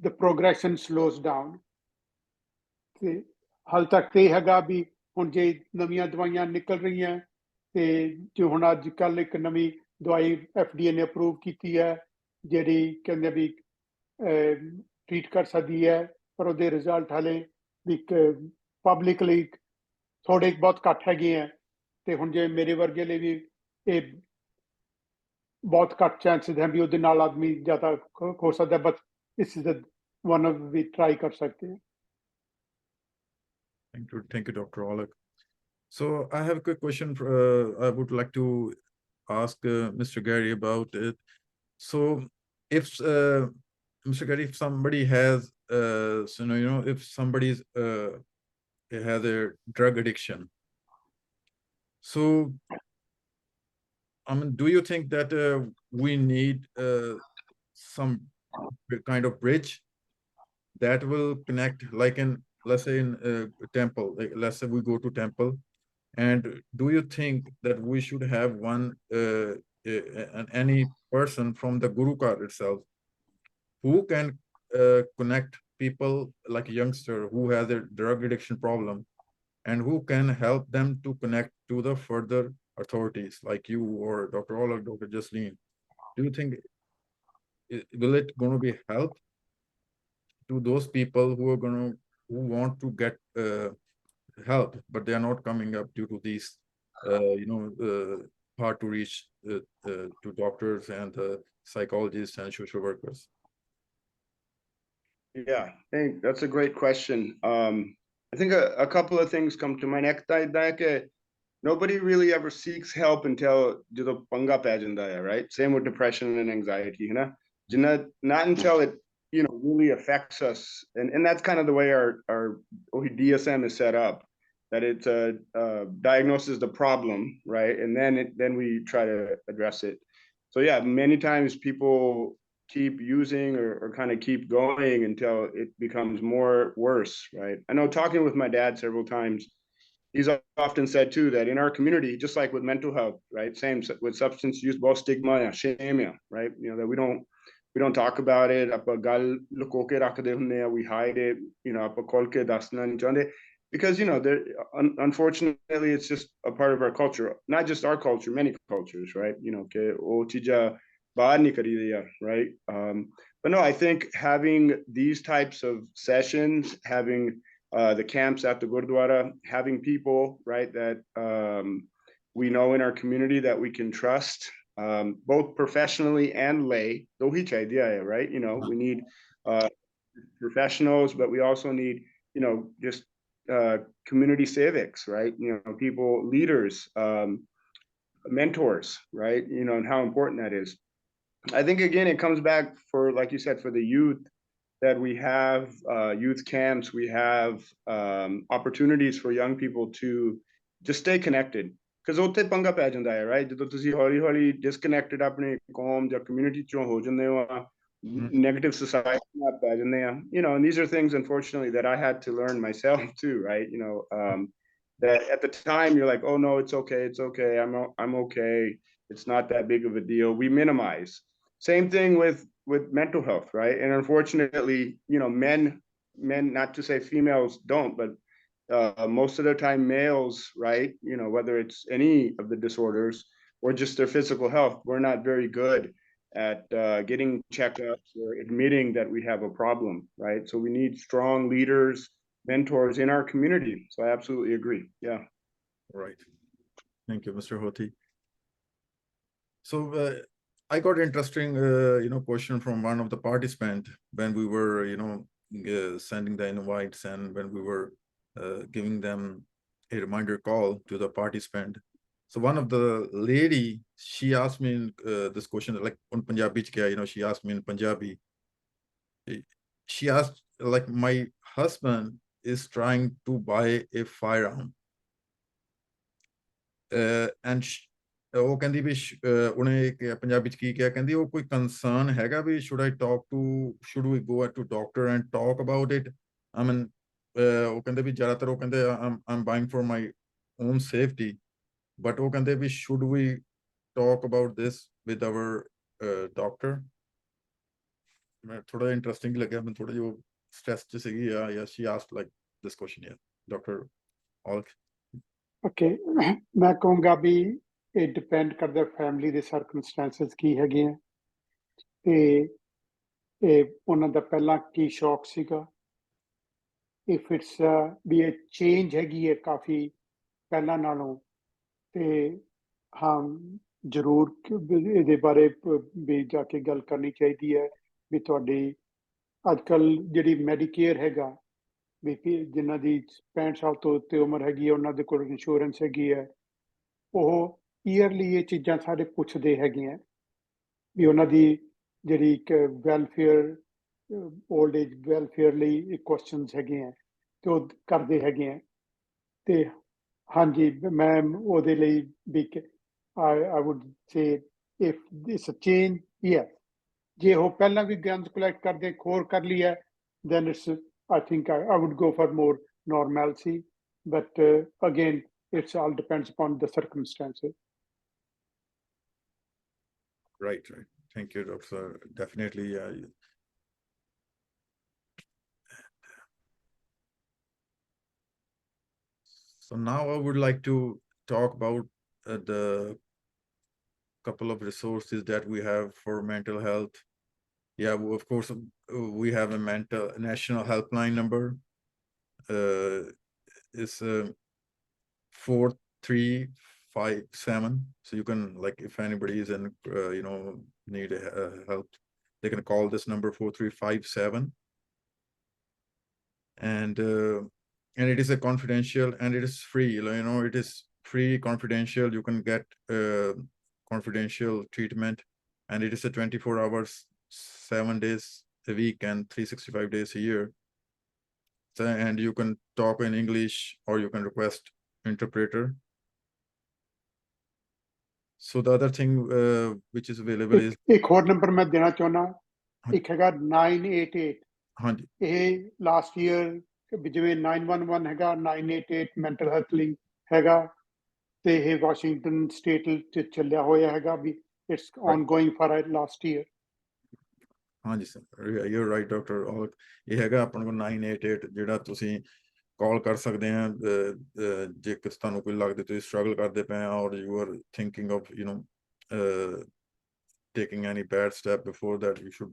the progression slows down। ਤੇ ਹਾਲ ਤੱਕ ਇਹ ਹੈਗਾ ਵੀ ਹੁਣ ਜੇ ਨਵੀਆਂ ਦਵਾਈਆਂ ਨਿਕਲ ਰਹੀਆਂ, ਤੇ ਜੋ ਹੁਣ ਅੱਜ ਕੱਲ੍ਹ ਇੱਕ ਨਵੀਂ ਦਵਾਈ FDA ਨੇ ਅਪਰੂਵ ਕੀਤੀ ਹੈ, ਜਿਹੜੀ ਕਹਿੰਦੇ ਵੀ ਟ੍ਰੀਟ ਕਰ ਸਕਦੀ ਹੈ, ਪਰ ਉਹਦੇ ਰਿਜ਼ਲਟ ਹਾਲੇ ਵੀ ਪਬਲਿਕ ਲਈ ਥੋੜੇ ਬਹੁਤ ਘੱਟ ਹੈਗੇ ਹੈ। ਤੇ ਹੁਣ ਜੇ ਮੇਰੇ ਵਰਗੇ ਲਈ ਵੀ ਇਹ ਬਹੁਤ ਘੱਟ ਚਾਂਸਿਸ ਹੈ ਵੀ ਉਹਦੇ ਨਾਲ ਆਦਮੀ ਜ਼ਿਆਦਾ ਹੋ ਸਕਦਾ, but is is one of ਵੀ ਟਰਾਈ ਕਰ ਸਕਦੇ ਹਾਂ। Thank you, Dr. Olek. So I have a quick question. I would like to ask Mr. Gary about it. So if Mr. Gary, if somebody has, if somebody has a drug addiction, so I mean, do you think that we need some kind of bridge that will connect, like in, let's say in temple, like let's say we go to temple, and do you think that we should have one any person from the Guru Car itself who can connect people like a youngster who has a drug addiction problem, and who can help them to connect to the further authorities like you or Dr. Olek, Dr. Jasleen? Do you think will it going to be help to those people who want to get help, but they are not coming up due to these, hard to reach to doctors and psychologists and social workers? Yeah, I think that's a great question. I think a couple of things come to mind. Nobody really ever seeks help until the panga pੈ ਜਾਂਦਾ ਹੈ, right? Same with depression and anxiety, not until it really affects us, and that's kind of the way our DSM is set up, that it diagnoses the problem, right? And then we try to address it. So yeah, many times people keep using or kind of keep going until it becomes worse, right? I know, talking with my dad several times, he's often said too that in our community, just like with mental health, right? Same with substance use, both stigma and shame, right? That we don't talk about it. We hide it, because unfortunately it's just a part of our culture, not just our culture, many cultures, right? Right? But no, I think having these types of sessions, having the camps at the Gurdwara, having people, right, that we know in our community that we can trust, both professionally and lay, right? We need professionals, but we also need, just community civics, right? People, leaders, mentors, right? And how important that is. I think, again, it comes back for, like you said, for the youth, that we have youth camps, we have opportunities for young people to just stay connected. Because ਉੱਥੇ ਪੰਗਾ ਪੈ ਜਾਂਦਾ ਹੈ, right? ਜਦੋਂ ਤੁਸੀਂ ਹੌਲੀ ਹੌਲੀ disconnected ਆਪਣੇ ਕੌਮ ਜਾਂ community ਚੋਂ ਹੋ ਜਾਂਦੇ ਹੋ, negative society ਨਾਲ ਪੈ ਜਾਂਦੇ ਆ, and these are things, unfortunately, that I had to learn myself too, right? That at the time you're like, oh no, it's okay, I'm okay, it's not that big of a deal. We minimize. Same thing with mental health, right? And unfortunately, men, not to say females don't, but most of the time males, right? Whether it's any of the disorders or just their physical health, we're not very good at getting checkups or admitting that we have a problem, right? So we need strong leaders, mentors in our community. So I absolutely agree. Yeah. Right. Thank you, Mr. Hoti. So I got interesting, question from one of the participants when we were, sending the invites, and when we were giving them a reminder call to the participant. So one of the lady, she asked me this question, like on Punjabi, she asked me in Punjabi. She asked, like, my husband is trying to buy a firearm. And ਉਹ ਕਹਿੰਦੀ ਵੀ ਉਹਨੇ ਪੰਜਾਬੀ ਚ ਕੀ ਕਿਹਾ, ਕਹਿੰਦੀ ਉਹ ਕੋਈ concern ਹੈਗਾ ਵੀ should we go to doctor and talk about it? I mean, ਉਹ ਕਹਿੰਦੇ ਵੀ ਜ਼ਿਆਦਾਤਰ ਉਹ ਕਹਿੰਦੇ I'm buying for my own safety, but ਉਹ ਕਹਿੰਦੇ ਵੀ should we talk about this with our doctor? ਮੈਂ ਥੋੜਾ ਇੰਟਰਸਟਿੰਗ ਲੱਗਿਆ, ਮੈਨੂੰ ਥੋੜਾ ਜਿਹਾ ਸਟ੍ਰੈਸ ਚ ਸੀਗੀ, ਜਾਂ she asked like this question, Dr. Alk. Okay, ਮੈਂ ਕਹੂੰਗਾ ਵੀ ਇਹ ਡਿਪੈਂਡ ਕਰਦਾ ਫੈਮਿਲੀ ਦੇ ਸਰਕਮਸਟੈਂਸਸ ਕੀ ਹੈਗੇ ਆ, ਤੇ ਇਹ ਉਹਨਾਂ ਦਾ ਪਹਿਲਾਂ ਕੀ ਸ਼ੌਕ ਸੀਗਾ। ਇਫ ਇਟਸ ਵੀ ਇਹ ਚੇਂਜ ਹੈਗੀ ਹੈ ਕਾਫੀ ਪਹਿਲਾਂ ਨਾਲੋਂ, ਤੇ ਹਾਂ ਜ਼ਰੂਰ ਇਹਦੇ ਬਾਰੇ ਵੀ ਜਾ ਕੇ ਗੱਲ ਕਰਨੀ ਚਾਹੀਦੀ ਹੈ ਵੀ ਤੁਹਾਡੀ ਅੱਜ ਕੱਲ੍ਹ ਜਿਹੜੀ ਮੈਡੀਕੇਅਰ ਹੈਗਾ, ਵੀ ਜਿਨ੍ਹਾਂ ਦੀ 65 ਸਾਲ ਤੋਂ ਉੱਤੇ ਉਮਰ ਹੈਗੀ ਹੈ, ਉਹਨਾਂ ਦੇ ਕੋਲ ਇੰਸ਼ੋਰੈਂਸ ਹੈਗੀ ਹੈ, ਉਹ ਈਅਰਲੀ ਇਹ ਚੀਜ਼ਾਂ ਸਾਰੇ ਪੁੱਛਦੇ ਹੈਗੇ ਆ ਵੀ ਉਹਨਾਂ ਦੀ ਜਿਹੜੀ ਇੱਕ ਵੈਲਫੇਅਰ, ਓਲਡ ਏਜ ਵੈਲਫੇਅਰ ਲਈ ਕੁਐਸਚਨਸ ਹੈਗੇ ਆ, ਤੇ ਉਹ ਕਰਦੇ ਹੈਗੇ ਆ। ਤੇ ਹਾਂਜੀ, ਮੈਂ ਉਹਦੇ ਲਈ ਵੀ I would say if it's a change, yes. ਜੇ ਉਹ ਪਹਿਲਾਂ ਵੀ ਗਨਸ ਕਲੈਕਟ ਕਰਦੇ ਖੋਰ ਕਰ ਲਈ ਹੈ, then it's I think I would go for more normalcy, but again, it's all depends upon the circumstances. Right. Thank you, Doctor. Definitely. So now I would like to talk about the couple of resources that we have for mental health. Yeah, of course, we have a national helpline number. It's 4357. So you can, like, if anybody is in, need help, they can call this number 4357. And it is a confidential, and it is free. It is free, confidential. You can get confidential treatment, and it is a 24 hours, 7 days a week, and 365 days a year. So, and you can talk in English, or you can request interpreter. So the other thing which is available is ਇੱਕ ਹੋਰ number ਮੈਂ ਦੇਣਾ ਚਾਹੁੰਦਾ, ਇੱਕ ਹੈਗਾ 988। ਹਾਂਜੀ, ਇਹ last year ਜਿਵੇਂ 911 ਹੈਗਾ, 988 ਮੈਂਟਲ ਹੈਲਥ ਲਈ ਹੈਗਾ, ਤੇ ਇਹ ਵਾਸ਼ਿੰਗਟਨ ਸਟੇਟ ਚ ਚੱਲਿਆ ਹੋਇਆ ਹੈਗਾ ਵੀ it's ongoing for last year. ਹਾਂਜੀ ਸਰ, ਯੂ ਰਾਈਟ ਡਾਕਟਰ। ਔਰ ਇਹ ਹੈਗਾ ਆਪਾਂ ਕੋਲ 988, ਜਿਹੜਾ ਤੁਸੀਂ ਕਾਲ ਕਰ ਸਕਦੇ ਆ ਜੇ ਤੁਹਾਨੂੰ ਕੋਈ ਲੱਗਦਾ ਤੁਸੀਂ ਸਟਰਗਲ ਕਰਦੇ ਪਏ ਆ, ਔਰ you are thinking of taking any bad step. Before that, you should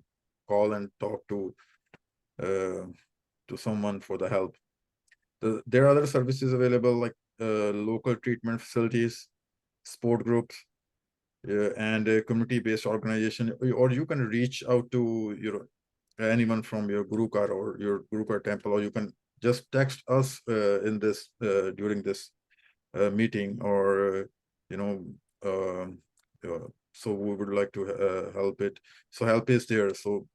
call and talk to someone for the help. There are other services available, like local treatment facilities, sport groups, and a community-based organization, or you can reach out to anyone from your Guru Kar or your Guru Kar temple, or you can just text us in this during this meeting, or so we would like to help it. So help is there. So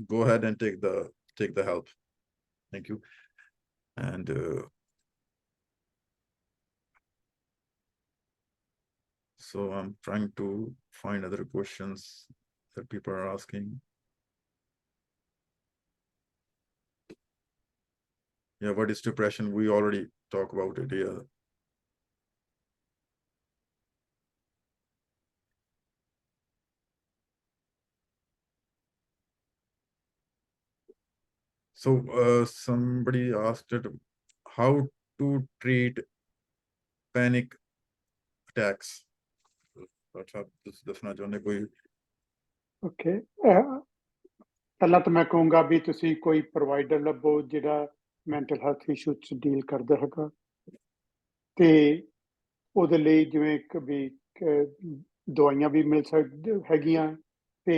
go ahead and take the help. Thank you. And so I'm trying to find other questions that people are asking. Yeah, what is depression? We already talked about it. Yeah. So somebody asked it, how to treat panic attacks. ਦੱਸਣਾ ਚਾਹੁੰਦੇ ਕੋਈ? Okay, ਪਹਿਲਾਂ ਤਾਂ ਮੈਂ ਕਹੂੰਗਾ ਵੀ ਤੁਸੀਂ ਕੋਈ provider ਲੱਭੋ ਜਿਹੜਾ ਮੈਂਟਲ ਹੈਲਥ ਇਸ਼ੂ ਚ ਡੀਲ ਕਰਦਾ ਹੈਗਾ, ਤੇ ਉਹਦੇ ਲਈ ਜਿਵੇਂ ਵੀ ਦਵਾਈਆਂ ਵੀ ਮਿਲ ਹੈਗੀਆਂ, ਤੇ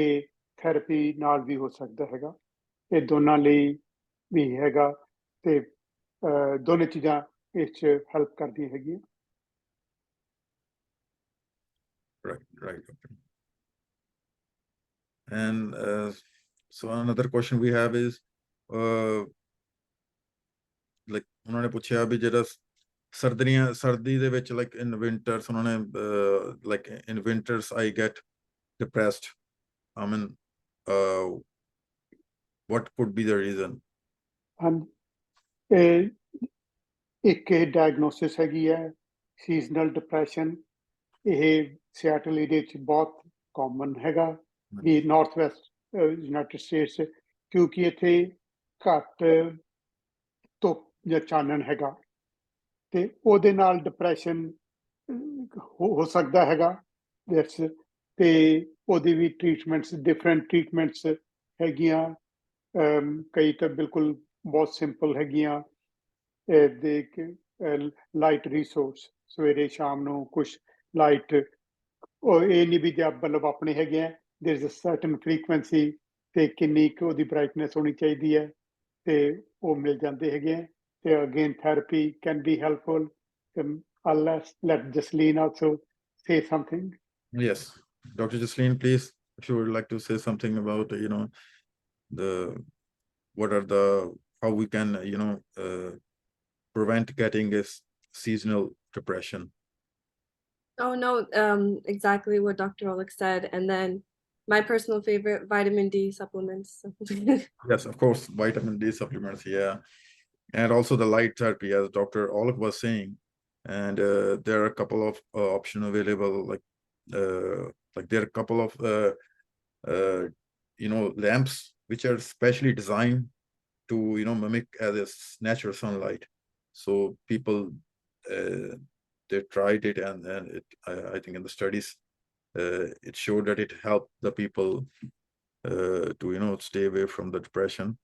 ਥੈਰੇਪੀ ਨਾਲ ਵੀ ਹੋ ਸਕਦਾ ਹੈਗਾ। ਇਹ ਦੋਨਾਂ ਲਈ ਵੀ ਹੈਗਾ, ਤੇ ਦੋਨੇ ਚੀਜ਼ਾਂ ਇਸ ਚ ਹੈਲਪ ਕਰਦੀਆਂ ਹੈਗੀਆਂ। Right. Okay. And so another question we have is like ਉਹਨਾਂ ਨੇ ਪੁੱਛਿਆ ਵੀ ਜਿਹੜਾ ਸਰਦੀ ਦੇ ਵਿੱਚ, like in winters, ਉਹਨਾਂ ਨੇ like in winters I get depressed. I mean, what could be the reason? ਇੱਕ ਡਾਇਗਨੋਸਿਸ ਹੈਗੀ ਹੈ ਸੀਜ਼ਨਲ ਡਿਪਰੈਸ਼ਨ। ਇਹ ਸਿਆਟਲ ਏਰੀਆ ਚ ਬਹੁਤ ਕਾਮਨ ਹੈਗਾ, ਵੀ ਨਾਰਥ ਵੈਸਟ ਯੂਨਾਈਟਿਡ ਸਟੇਟਸ, ਕਿਉਂਕਿ ਇੱਥੇ ਘੱਟ ਧੁੱਪ ਜਾਂ ਚਾਨਣ ਹੈਗਾ, ਤੇ ਉਹਦੇ ਨਾਲ ਡਿਪਰੈਸ਼ਨ ਹੋ ਸਕਦਾ ਹੈਗਾ। ਤੇ ਉਹਦੀ ਵੀ ਟ੍ਰੀਟਮੈਂਟਸ, ਡਿਫਰੈਂਟ ਟ੍ਰੀਟਮੈਂਟਸ ਹੈਗੀਆਂ। ਕਈ ਤਾਂ ਬਿਲਕੁਲ ਬਹੁਤ ਸਿੰਪਲ ਹੈਗੀਆਂ, ਦੇ ਲਾਈਟ ਰਿਸੋਰਸ ਸਵੇਰੇ ਸ਼ਾਮ ਨੂੰ ਕੁਛ ਲਾਈਟ, ਉਹ ਇਹ ਨਹੀਂ ਵੀ ਬਲਬ ਆਪਣੇ ਹੈਗੇ ਆ, there is a certain frequency ਤੇ ਕਿੰਨੀ ਕੁ ਉਹਦੀ ਬ੍ਰਾਈਟਨੈਸ ਹੋਣੀ ਚਾਹੀਦੀ ਹੈ, ਤੇ ਉਹ ਮਿਲ ਜਾਂਦੇ ਹੈਗੇ ਆ। ਤੇ again therapy can be helpful. I'll let Jasleen also say something. Yes, Dr. Jasleen, please, if you would like to say something about how we can prevent getting this seasonal depression. Oh no, exactly what Dr. Oleg said. And then my personal favorite, vitamin D supplements. Yes, of course, vitamin D supplements, yeah. And also the light therapy, as Dr. Oleg was saying. And there are a couple of options available, like there are a couple of lamps which are specially designed to mimic as natural sunlight. So people they tried it, and I think in the studies it showed that it helped the people to stay away from the depression.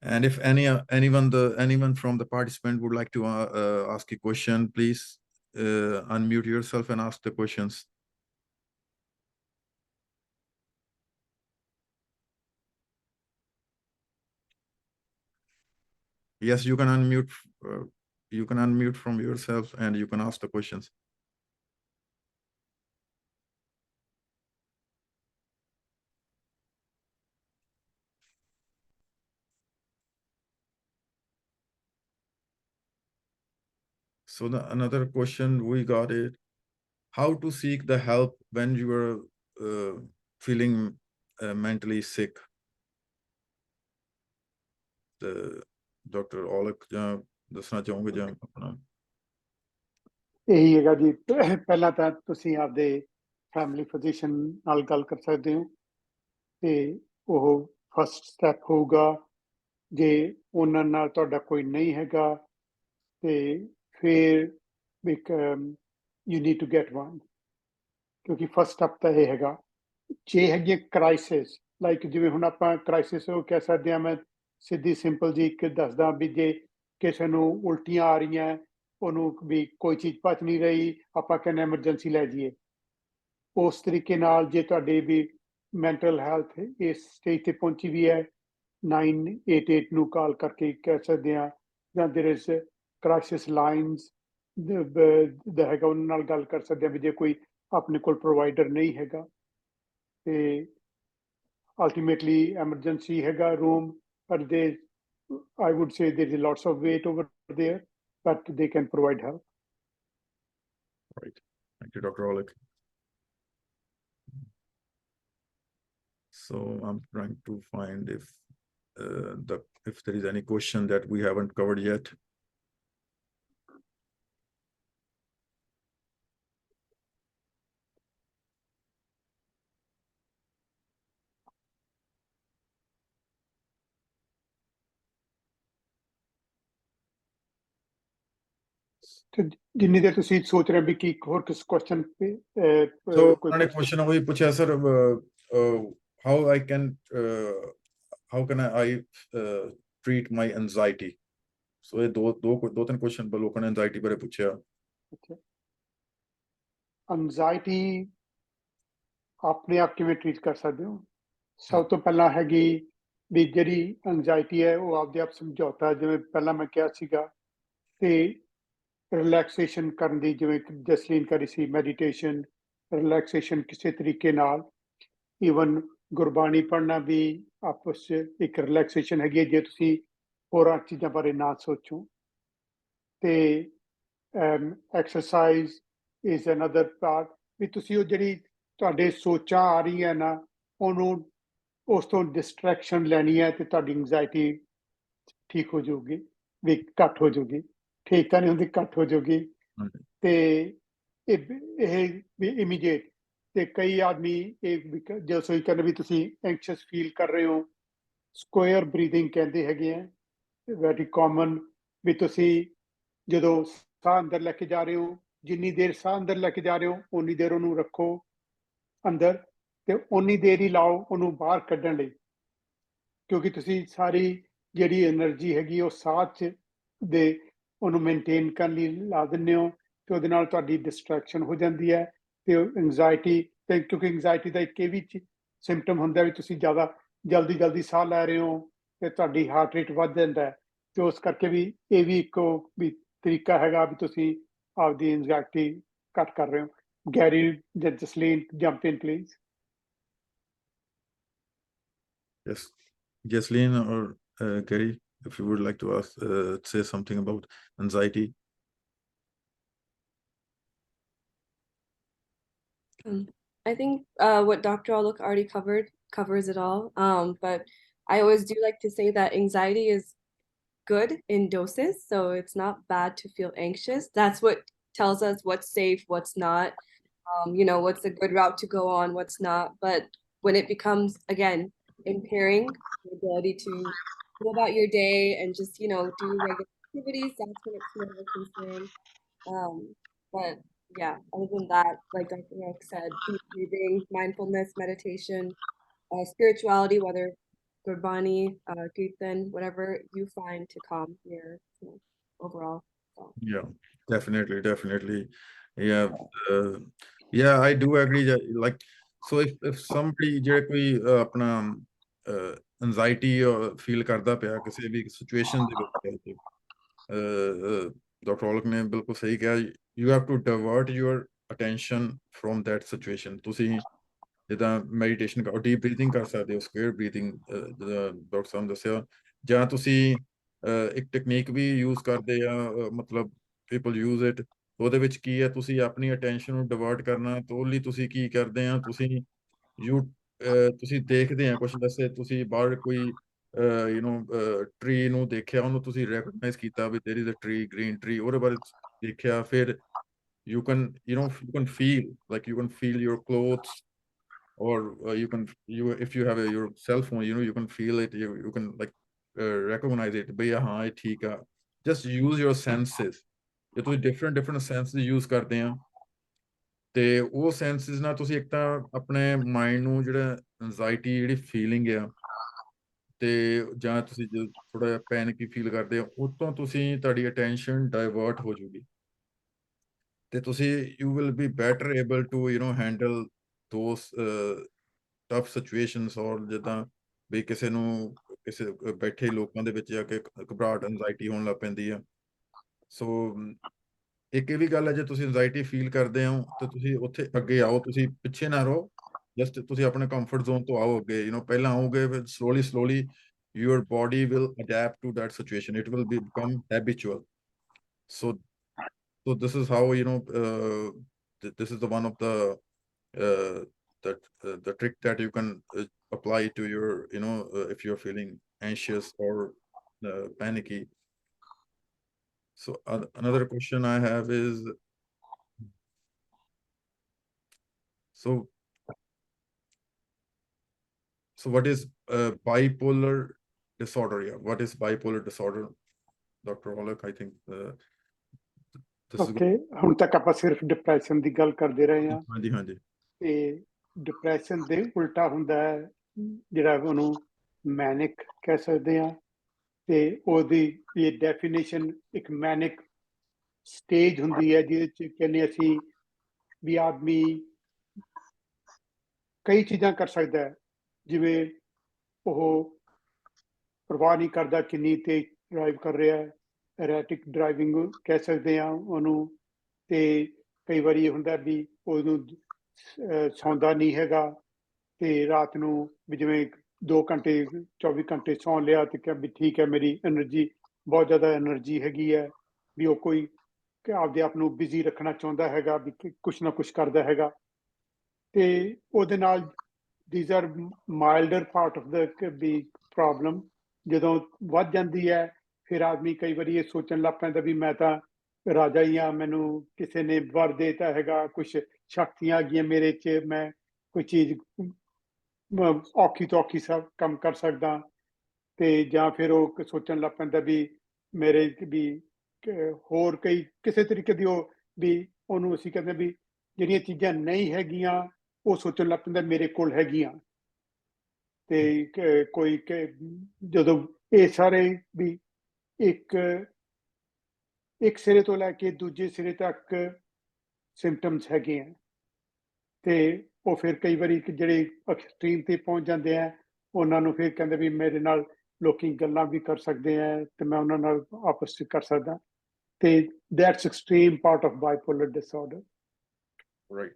And if anyone from the participant would like to ask a question, please unmute yourself and ask the questions. Yes, you can unmute. You can unmute from yourself and you can ask the questions. So another question we got is how to seek the help when you are feeling mentally sick. The Dr. Olak ਦੱਸਣਾ ਚਾਹੋਗੇ ਜਾਂ ਆਪਣਾ ਇਹੀ ਹੈਗਾ ਜੀ ਪਹਿਲਾਂ ਤਾਂ ਤੁਸੀਂ ਆਪਦੇ ਫੈਮਿਲੀ ਫਿਜ਼ੀਸ਼ੀਅਨ ਨਾਲ ਗੱਲ ਕਰ ਸਕਦੇ ਹੋ ਤੇ ਉਹ ਫਸਟ ਸਟੈਪ ਹੋਊਗਾ। ਜੇ ਉਹਨਾਂ ਨਾਲ ਤੁਹਾਡਾ ਕੋਈ ਨਹੀਂ ਹੈਗਾ ਤੇ ਫਿਰ you need to get one, ਕਿਉਂਕਿ ਫਸਟ ਸਟੈਪ ਤਾਂ ਇਹ ਹੈਗਾ। ਜੇ ਹੈਗੀ ਕ੍ਰਾਈਸਿਸ, ਲਾਈਕ ਜਿਵੇਂ ਹੁਣ ਆਪਾਂ ਕ੍ਰਾਈਸਿਸ ਉਹ ਕਹਿ ਸਕਦੇ ਹਾਂ, ਮੈਂ ਸਿੱਧੀ ਸਿੰਪਲ ਜੀ ਇੱਕ ਦੱਸਦਾ ਵੀ ਜੇ ਕਿਸੇ ਨੂੰ ਉਲਟੀਆਂ ਆ ਰਹੀਆਂ, ਉਹਨੂੰ ਵੀ ਕੋਈ ਚੀਜ਼ ਪਚ ਨਹੀਂ ਰਹੀ, ਆਪਾਂ ਕਹਿੰਦੇ ਐਮਰਜੈਂਸੀ ਲੈ ਜਾਈਏ। ਉਸ ਤਰੀਕੇ ਨਾਲ ਜੇ ਤੁਹਾਡੀ ਵੀ ਮੈਂਟਲ ਹੈਲਥ ਇਸ ਸਟੇਜ ਤੇ ਪਹੁੰਚੀ ਵੀ ਹੈ, 988 ਨੂੰ ਕਾਲ ਕਰਕੇ ਕਹਿ ਸਕਦੇ ਹਾਂ, ਜਾਂ ਦੇਰ ਇਜ਼ ਕ੍ਰਾਈਸਿਸ ਲਾਈਨਸ ਦਾ ਹੈਗਾ, ਉਹਨਾਂ ਨਾਲ ਗੱਲ ਕਰ ਸਕਦੇ ਹਾਂ ਵੀ ਜੇ ਕੋਈ ਆਪਣੇ ਕੋਲ ਪ੍ਰੋਵਾਈਡਰ ਨਹੀਂ ਹੈਗਾ ਤੇ ultimately emergency ਹੈਗਾ room, but I would say there is lots of wait over there, but they can provide help. Right. Thank you, Dr. Olak. So I'm trying to find if there is any question that we haven't covered yet. ਤੇ ਜਿੰਨੀ ਦੇਰ ਤੁਸੀਂ ਸੋਚ ਰਹੇ ਵੀ ਕੀ ਹੋਰ ਕਿਸ question ਤੇ So one question we pucha sir, how can I treat my anxiety? So ਇਹ ਦੋ ਤਿੰਨ ਕੁਐਸਚਨ ਲੋਕਾਂ ਨੇ ਐਂਜ਼ਾਈਟੀ ਬਾਰੇ ਪੁੱਛਿਆ। ਐਂਜ਼ਾਈਟੀ ਆਪਣੇ ਆਪ ਕਿਵੇਂ ਟ੍ਰੀਟ ਕਰ ਸਕਦੇ ਹੋ? ਸਭ ਤੋਂ ਪਹਿਲਾਂ ਹੈਗੀ ਵੀ ਜਿਹੜੀ ਐਂਜ਼ਾਈਟੀ ਹੈ ਉਹ ਆਪਦੇ ਆਪ ਸਮਝੌਤਾ, ਜਿਵੇਂ ਪਹਿਲਾਂ ਮੈਂ ਕਿਹਾ ਸੀਗਾ, ਤੇ ਰਿਲੈਕਸੇਸ਼ਨ ਕਰਨ ਦੀ, ਜਿਵੇਂ ਜਸਲੀਨ ਕਰੀ ਸੀ ਮੈਡੀਟੇਸ਼ਨ, ਰਿਲੈਕਸੇਸ਼ਨ ਕਿਸੇ ਤਰੀਕੇ ਨਾਲ, ਈਵਨ ਗੁਰਬਾਣੀ ਪੜ੍ਹਨਾ ਵੀ ਆਪਸ 'ਚ ਇੱਕ ਰਿਲੈਕਸੇਸ਼ਨ ਹੈਗੀ ਹੈ ਜੇ ਤੁਸੀਂ ਹੋਰਾਂ ਚੀਜ਼ਾਂ ਬਾਰੇ ਨਾ ਸੋਚੋ। ਤੇ ਐਕਸਰਸਾਈਜ਼ ਇਜ਼ ਅਨਦਰ ਪਾਰਟ, ਵੀ ਤੁਸੀਂ ਉਹ ਜਿਹੜੀ ਤੁਹਾਡੇ ਸੋਚਾਂ ਆ ਰਹੀਆਂ ਨਾ, ਉਹਨੂੰ ਉਸ ਤੋਂ ਡਿਸਟਰੈਕਸ਼ਨ ਲੈਣੀ ਹੈ ਤੇ ਤੁਹਾਡੀ ਐਂਜ਼ਾਈਟੀ ਠੀਕ ਹੋ ਜਾਊਗੀ, ਵੀ ਘੱਟ ਹੋ ਜਾਊਗੀ। ਠੀਕ ਤਾਂ ਨਹੀਂ ਹੁੰਦੀ, ਘੱਟ ਹੋ ਜਾਊਗੀ। ਤੇ ਇਹ ਵੀ ਇਮੀਡੀਏਟ, ਤੇ ਕਈ ਆਦਮੀ ਇਹ ਜੋ ਸੋਚ ਕਰਨ ਵੀ ਤੁਸੀਂ ਐਂਕਸ਼ੀਅਸ ਫੀਲ ਕਰ ਰਹੇ ਹੋ, ਸਕੁਅਰ ਬਰੀਥਿੰਗ ਕਹਿੰਦੇ ਹੈਗੇ ਆ, ਵੈਰੀ ਕਾਮਨ, ਵੀ ਤੁਸੀਂ ਜਦੋਂ ਸਾਹ ਅੰਦਰ ਲੈ ਕੇ ਜਾ ਰਹੇ ਹੋ, ਜਿੰਨੀ ਦੇਰ ਸਾਹ ਅੰਦਰ ਲੈ ਕੇ ਜਾ ਰਹੇ ਹੋ ਉਨੀ ਦੇਰ ਉਹਨੂੰ ਰੱਖੋ ਅੰਦਰ, ਤੇ ਉਨੀ ਦੇਰ ਹੀ ਲਾਓ ਉਹਨੂੰ ਬਾਹਰ ਕੱਢਣ ਲਈ, ਕਿਉਂਕਿ ਤੁਸੀਂ ਸਾਰੀ ਜਿਹੜੀ એનર્ਜੀ ਹੈਗੀ ਉਹ ਸਾਹ 'ਚ ਦੇ ਉਹਨੂੰ ਮੇਨਟੇਨ ਕਰਨ ਲਈ ਲਾ ਦਿੰਦੇ ਹੋ, ਤੇ ਉਹਦੇ ਨਾਲ ਤੁਹਾਡੀ ਡਿਸਟਰੈਕਸ਼ਨ ਹੋ ਜਾਂਦੀ ਹੈ। ਤੇ ਐਂਜ਼ਾਈਟੀ, ਤੇ ਕਿਉਂਕਿ ਐਂਜ਼ਾਈਟੀ ਦਾ ਇੱਕ ਇਹ ਵੀ ਸਿੰਪਟਮ ਹੁੰਦਾ ਵੀ ਤੁਸੀਂ ਜ਼ਿਆਦਾ ਜਲਦੀ ਸਾਹ ਲੈ ਰਹੇ ਹੋ ਤੇ ਤੁਹਾਡੀ ਹਾਰਟ ਰੇਟ ਵੱਧ ਜਾਂਦਾ ਹੈ, ਤੇ ਉਸ ਕਰਕੇ ਵੀ ਇਹ ਵੀ ਇੱਕ ਵੀ ਤਰੀਕਾ ਹੈਗਾ ਵੀ ਤੁਸੀਂ ਆਪਦੀ ਐਂਜ਼ਾਈਟੀ ਘੱਟ ਕਰ ਰਹੇ ਹੋ। Gary, Jasleen, jump in, please. Yes, Jasleen or Gary, if you would like to say something about anxiety. I think what Dr. Oluk already covers it all. But I always do like to say that anxiety is good in doses, so it's not bad to feel anxious. That's what tells us what's safe, what's not, what's a good route to go on, what's not. But when it becomes, again, impairing your ability to go about your day and just, do regular activities, that's when it's more of a concern. But yeah, other than that, like Dr. Rock said, deep breathing, mindfulness, meditation, spirituality, whether Gurbani, Kirtan, whatever you find to calm your, you know, overall. So. Yeah, definitely. Yeah, yeah, I do agree that, like, so if somebody ਜਿਹੜਾ ਕੋਈ ਆਪਣਾ anxiety feel ਕਰਦਾ ਪਿਆ ਕਿਸੇ ਵੀ situation ਦੇ ਵਿੱਚ doctor Aulakh ਨੇ ਬਿਲਕੁਲ ਸਹੀ ਕਿਹਾ, you have to divert your attention from that situation. ਤੁਸੀਂ ਜਿੱਦਾਂ ਮੈਡੀਟੇਸ਼ਨ ਕਰੋ, ਡੀਪ ਬਰੀਥਿੰਗ ਕਰ ਸਕਦੇ ਹੋ, ਸਕੁਅਰ ਬਰੀਥਿੰਗ ਡਾਕਟਰ ਸਾਹਿਬ ਨੇ ਦੱਸਿਆ, ਜਾਂ ਤੁਸੀਂ ਇੱਕ ਟੈਕਨੀਕ ਵੀ ਯੂਜ਼ ਕਰਦੇ ਆ, ਮਤਲਬ ਪੀਪਲ ਯੂਜ਼ ਇਟ। ਉਹਦੇ ਵਿੱਚ ਕੀ ਹੈ, ਤੁਸੀਂ ਆਪਣੀ ਅਟੈਂਸ਼ਨ ਨੂੰ ਡਿਵਰਟ ਕਰਨਾ, ਤੇ ਉਹ ਲਈ ਤੁਸੀਂ ਕੀ ਕਰਦੇ ਆ, ਤੁਸੀਂ ਤੁਸੀਂ ਦੇਖਦੇ ਆ ਕੁਛ, ਵੈਸੇ ਤੁਸੀਂ ਬਾਹਰ ਕੋਈ ਟਰੀ ਨੂੰ ਦੇਖਿਆ, ਉਹਨੂੰ ਤੁਸੀਂ ਰੈਕਗਨਾਈਜ਼ ਕੀਤਾ ਵੀ there is a tree, green tree, ਉਹਦੇ ਬਾਰੇ ਦੇਖਿਆ, ਫਿਰ you can feel, like you can feel your clothes, or if you have your cell phone, you can feel it, you can like recognize it, but yeah, हाँ, ठीक है, just use your senses। ਜੇ ਤੁਸੀਂ different senses use ਕਰਦੇ ਆ, ਤੇ ਉਹ senses ਨਾਲ ਤੁਸੀਂ ਇੱਕ ਤਾਂ ਆਪਣੇ ਮਾਈਂਡ ਨੂੰ ਜਿਹੜਾ anxiety ਜਿਹੜੀ ਫੀਲਿੰਗ ਆ, ਤੇ ਜਾਂ ਤੁਸੀਂ ਜੋ ਥੋੜਾ ਜਿਹਾ ਪੈਨਿਕ ਫੀਲ ਕਰਦੇ ਹੋ, ਉਹ ਤੋਂ ਤੁਸੀਂ ਤੁਹਾਡੀ ਅਟੈਂਸ਼ਨ ਡਾਇਵਰਟ ਹੋ ਜੂਗੀ, ਤੇ ਤੁਸੀਂ you will be better able to handle those tough situations, ਔਰ ਜਿੱਦਾਂ ਵੀ ਕਿਸੇ ਬੈਠੇ ਲੋਕਾਂ ਦੇ ਵਿੱਚ ਜਾ ਕੇ ਘਬਰਾਹਟ, anxiety ਹੋਣ ਲੱਗ ਪੈਂਦੀ ਆ। ਸੋ ਇੱਕ ਇਹ ਵੀ ਗੱਲ ਹੈ, ਜੇ ਤੁਸੀਂ anxiety ਫੀਲ ਕਰਦੇ ਹੋ, ਤੇ ਤੁਸੀਂ ਉੱਥੇ ਅੱਗੇ ਆਓ, ਤੁਸੀਂ ਪਿੱਛੇ ਨਾ ਰਹੋ, ਜਸਟ ਤੁਸੀਂ ਆਪਣੇ ਕੰਫਰਟ ਜ਼ੋਨ ਤੋਂ ਆਓ ਅੱਗੇ, ਪਹਿਲਾਂ ਆਓਗੇ, ਫਿਰ slowly your body will adapt to that situation, it will become habitual। so this is how this is the one of the the trick that you can apply to your if you're feeling anxious or panicky। So another question I have is, so what is bipolar disorder? Yeah, what is bipolar disorder, Dr. Olek? I think this is okay, ਹੁਣ ਤੱਕ ਆਪਾਂ ਸਿਰਫ depression ਦੀ ਗੱਲ ਕਰਦੇ ਰਹੇ ਹਾਂ, ਹਾਂਜੀ ਤੇ ਡਿਪਰੈਸ਼ਨ ਦੇ ਉਲਟਾ ਹੁੰਦਾ ਹੈ ਜਿਹੜਾ ਉਹਨੂੰ ਮੈਨਿਕ ਕਹਿ ਸਕਦੇ ਹਾਂ, ਤੇ ਉਹਦੀ ਇਹ ਡੈਫੀਨੇਸ਼ਨ ਇੱਕ ਮੈਨਿਕ ਸਟੇਜ ਹੁੰਦੀ ਹੈ, ਜਿਹਦੇ ਚ ਕਹਿੰਦੇ ਅਸੀਂ ਵੀ ਆਦਮੀ ਕਈ ਚੀਜ਼ਾਂ ਕਰ ਸਕਦਾ ਹੈ, ਜਿਵੇਂ ਉਹ ਪਰਵਾਹ ਨਹੀਂ ਕਰਦਾ ਕਿੰਨੀ ਤੇਜ਼ ਡਰਾਈਵ ਕਰ ਰਿਹਾ ਹੈ, ਐਰੈਟਿਕ ਡਰਾਈਵਿੰਗ ਕਹਿ ਸਕਦੇ ਹਾਂ ਉਹਨੂੰ, ਤੇ ਕਈ ਵਾਰੀ ਇਹ ਹੁੰਦਾ ਵੀ ਉਹਨੂੰ ਸੌਂਦਾ ਨਹੀਂ ਹੈਗਾ, ਤੇ ਰਾਤ ਨੂੰ ਵੀ ਜਿਵੇਂ 2 ਘੰਟੇ 24 ਘੰਟੇ ਸੌਂ ਲਿਆ, ਤੇ ਕਿਹਾ ਵੀ ਠੀਕ ਹੈ, ਮੇਰੀ એનર્ਜੀ ਬਹੁਤ ਜ਼ਿਆਦਾ એનર્ਜੀ ਹੈਗੀ ਹੈ, ਵੀ ਉਹ ਕੋਈ ਆਪਦੇ ਆਪ ਨੂੰ ਬਿਜ਼ੀ ਰੱਖਣਾ ਚਾਹੁੰਦਾ ਹੈਗਾ, ਵੀ ਕੁਛ ਨਾ ਕੁਛ ਕਰਦਾ ਹੈਗਾ, ਤੇ ਉਹਦੇ ਨਾਲ these are milder part of the problem। ਜਦੋਂ ਵੱਧ ਜਾਂਦੀ ਹੈ, ਫਿਰ ਆਦਮੀ ਕਈ ਵਾਰੀ ਇਹ ਸੋਚਣ ਲੱਗ ਪੈਂਦਾ ਵੀ ਮੈਂ ਤਾਂ ਰਾਜਾ ਹੀ ਹਾਂ, ਮੈਨੂੰ ਕਿਸੇ ਨੇ ਵਰ ਦੇਤਾ ਹੈਗਾ, ਕੁਛ ਸ਼ਕਤੀਆਂ ਆ ਗਈਆਂ ਮੇਰੇ 'ਚ, ਮੈਂ ਕੋਈ ਚੀਜ਼ ਔਖੀ ਤੋਂ ਔਖੀ ਸਭ ਕੰਮ ਕਰ ਸਕਦਾ, ਤੇ ਜਾਂ ਫਿਰ ਉਹ ਸੋਚਣ ਲੱਗ ਪੈਂਦਾ ਵੀ ਮੇਰੇ ਵੀ ਹੋਰ ਕਈ ਕਿਸੇ ਤਰੀਕੇ ਦੀ ਉਹ ਵੀ ਉਹਨੂੰ ਅਸੀਂ ਕਹਿੰਦੇ ਵੀ ਜਿਹੜੀਆਂ ਚੀਜ਼ਾਂ ਨਹੀਂ ਹੈਗੀਆਂ, ਉਹ ਸੋਚਣ ਲੱਗ ਪੈਂਦਾ ਮੇਰੇ ਕੋਲ ਹੈਗੀਆਂ, ਤੇ ਕੋਈ ਜਦੋਂ ਇਹ ਸਾਰੇ ਵੀ ਇੱਕ ਸਿਰੇ ਤੋਂ ਲੈ ਕੇ ਦੂਜੇ ਸਿਰੇ ਤੱਕ ਸਿੰਪਟਮਸ ਹੈਗੇ ਆ, ਤੇ ਉਹ ਫਿਰ ਕਈ ਵਾਰੀ ਜਿਹੜੇ ਐਕਸਟ੍ਰੀਮ ਤੇ ਪਹੁੰਚ ਜਾਂਦੇ ਆ, ਉਹਨਾਂ ਨੂੰ ਫਿਰ ਕਹਿੰਦੇ ਵੀ ਮੇਰੇ ਨਾਲ ਲੋਕੀ ਗੱਲਾਂ ਵੀ ਕਰ ਸਕਦੇ ਆ, ਤੇ ਮੈਂ ਉਹਨਾਂ ਨਾਲ ਆਪਸ 'ਚ ਕਰ ਸਕਦਾ, ਤੇ that's extreme part of bipolar disorder। Right.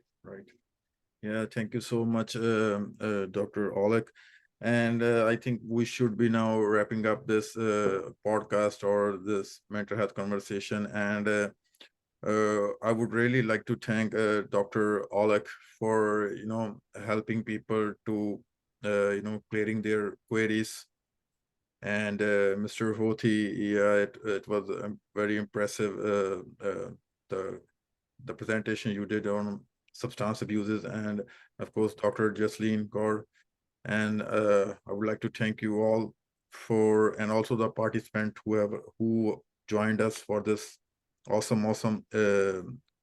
Yeah, thank you so much, Dr. Olek. And I think we should be now wrapping up this podcast or this mental health conversation. And I would really like to thank Dr. Olek for helping people to clearing their queries. And Mr. Hoti, yeah, it was very impressive, the presentation you did on substance abuses, and of course Dr. Jasleen Kaur. And I would like to thank you all and also the participant who joined us for this awesome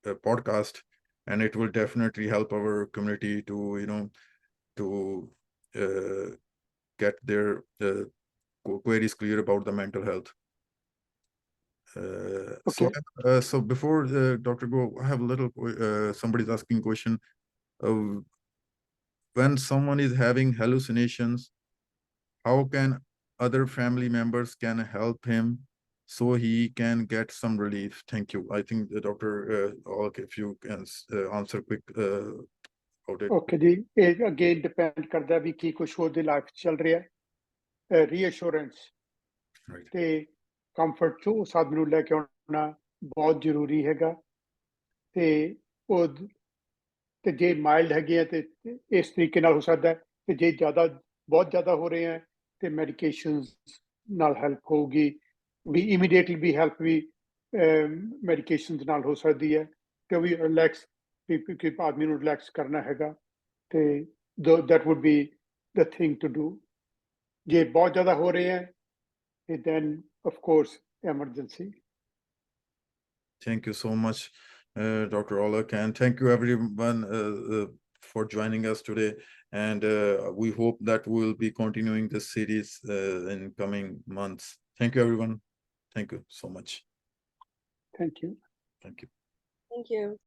podcast, and it will definitely help our community to, get their queries clear about the mental health. Okay. So before Dr. Go, I have a little, somebody's asking question. When someone is having hallucinations, how can other family members can help him so he can get some relief? Thank you. I think the doctor, if you can answer quick about it. Okay ਜੀ, ਇਹ again depend ਕਰਦਾ ਵੀ ਕੀ ਕੁਛ ਉਹਦੇ life ਚੱਲ ਰਿਹਾ ਹੈ। ਰੀਅਸ਼ੋਰੈਂਸ Right. ਤੇ comfort ਚ ਉਸ ਆਦਮੀ ਨੂੰ ਲੈ ਕੇ ਆਉਣਾ ਬਹੁਤ ਜ਼ਰੂਰੀ ਹੈਗਾ। ਤੇ ਉਹ ਤੇ ਜੇ ਮਾਈਲਡ ਹੈਗੇ ਆ ਤੇ ਇਸ ਤਰੀਕੇ ਨਾਲ ਹੋ ਸਕਦਾ ਹੈ, ਤੇ ਜੇ ਬਹੁਤ ਜ਼ਿਆਦਾ ਹੋ ਰਹੇ ਆ ਤੇ ਮੈਡੀਕੇਸ਼ਨਸ ਨਾਲ ਹੈਲਪ ਹੋਊਗੀ। ਵੀ ਇਮੀਡੀਏਟਲੀ ਵੀ ਹੈਲਪ ਵੀ ਮੈਡੀਕੇਸ਼ਨਸ ਨਾਲ ਹੋ ਸਕਦੀ ਹੈ ਕਿ ਵੀ ਰਿਲੈਕਸ ਕਿ ਆਦਮੀ ਨੂੰ ਰਿਲੈਕਸ ਕਰਨਾ ਹੈਗਾ ਤੇ that would be the thing to do। ਜੇ ਬਹੁਤ ਜ਼ਿਆਦਾ ਹੋ ਰਹੇ ਹੈ ਤੇ then of course emergency। Thank you so much, Dr. Olak, and thank you everyone for joining us today. And we hope that we will be continuing this series in coming months. Thank you, everyone. Thank you so much. Thank you। Thank you. Thank you.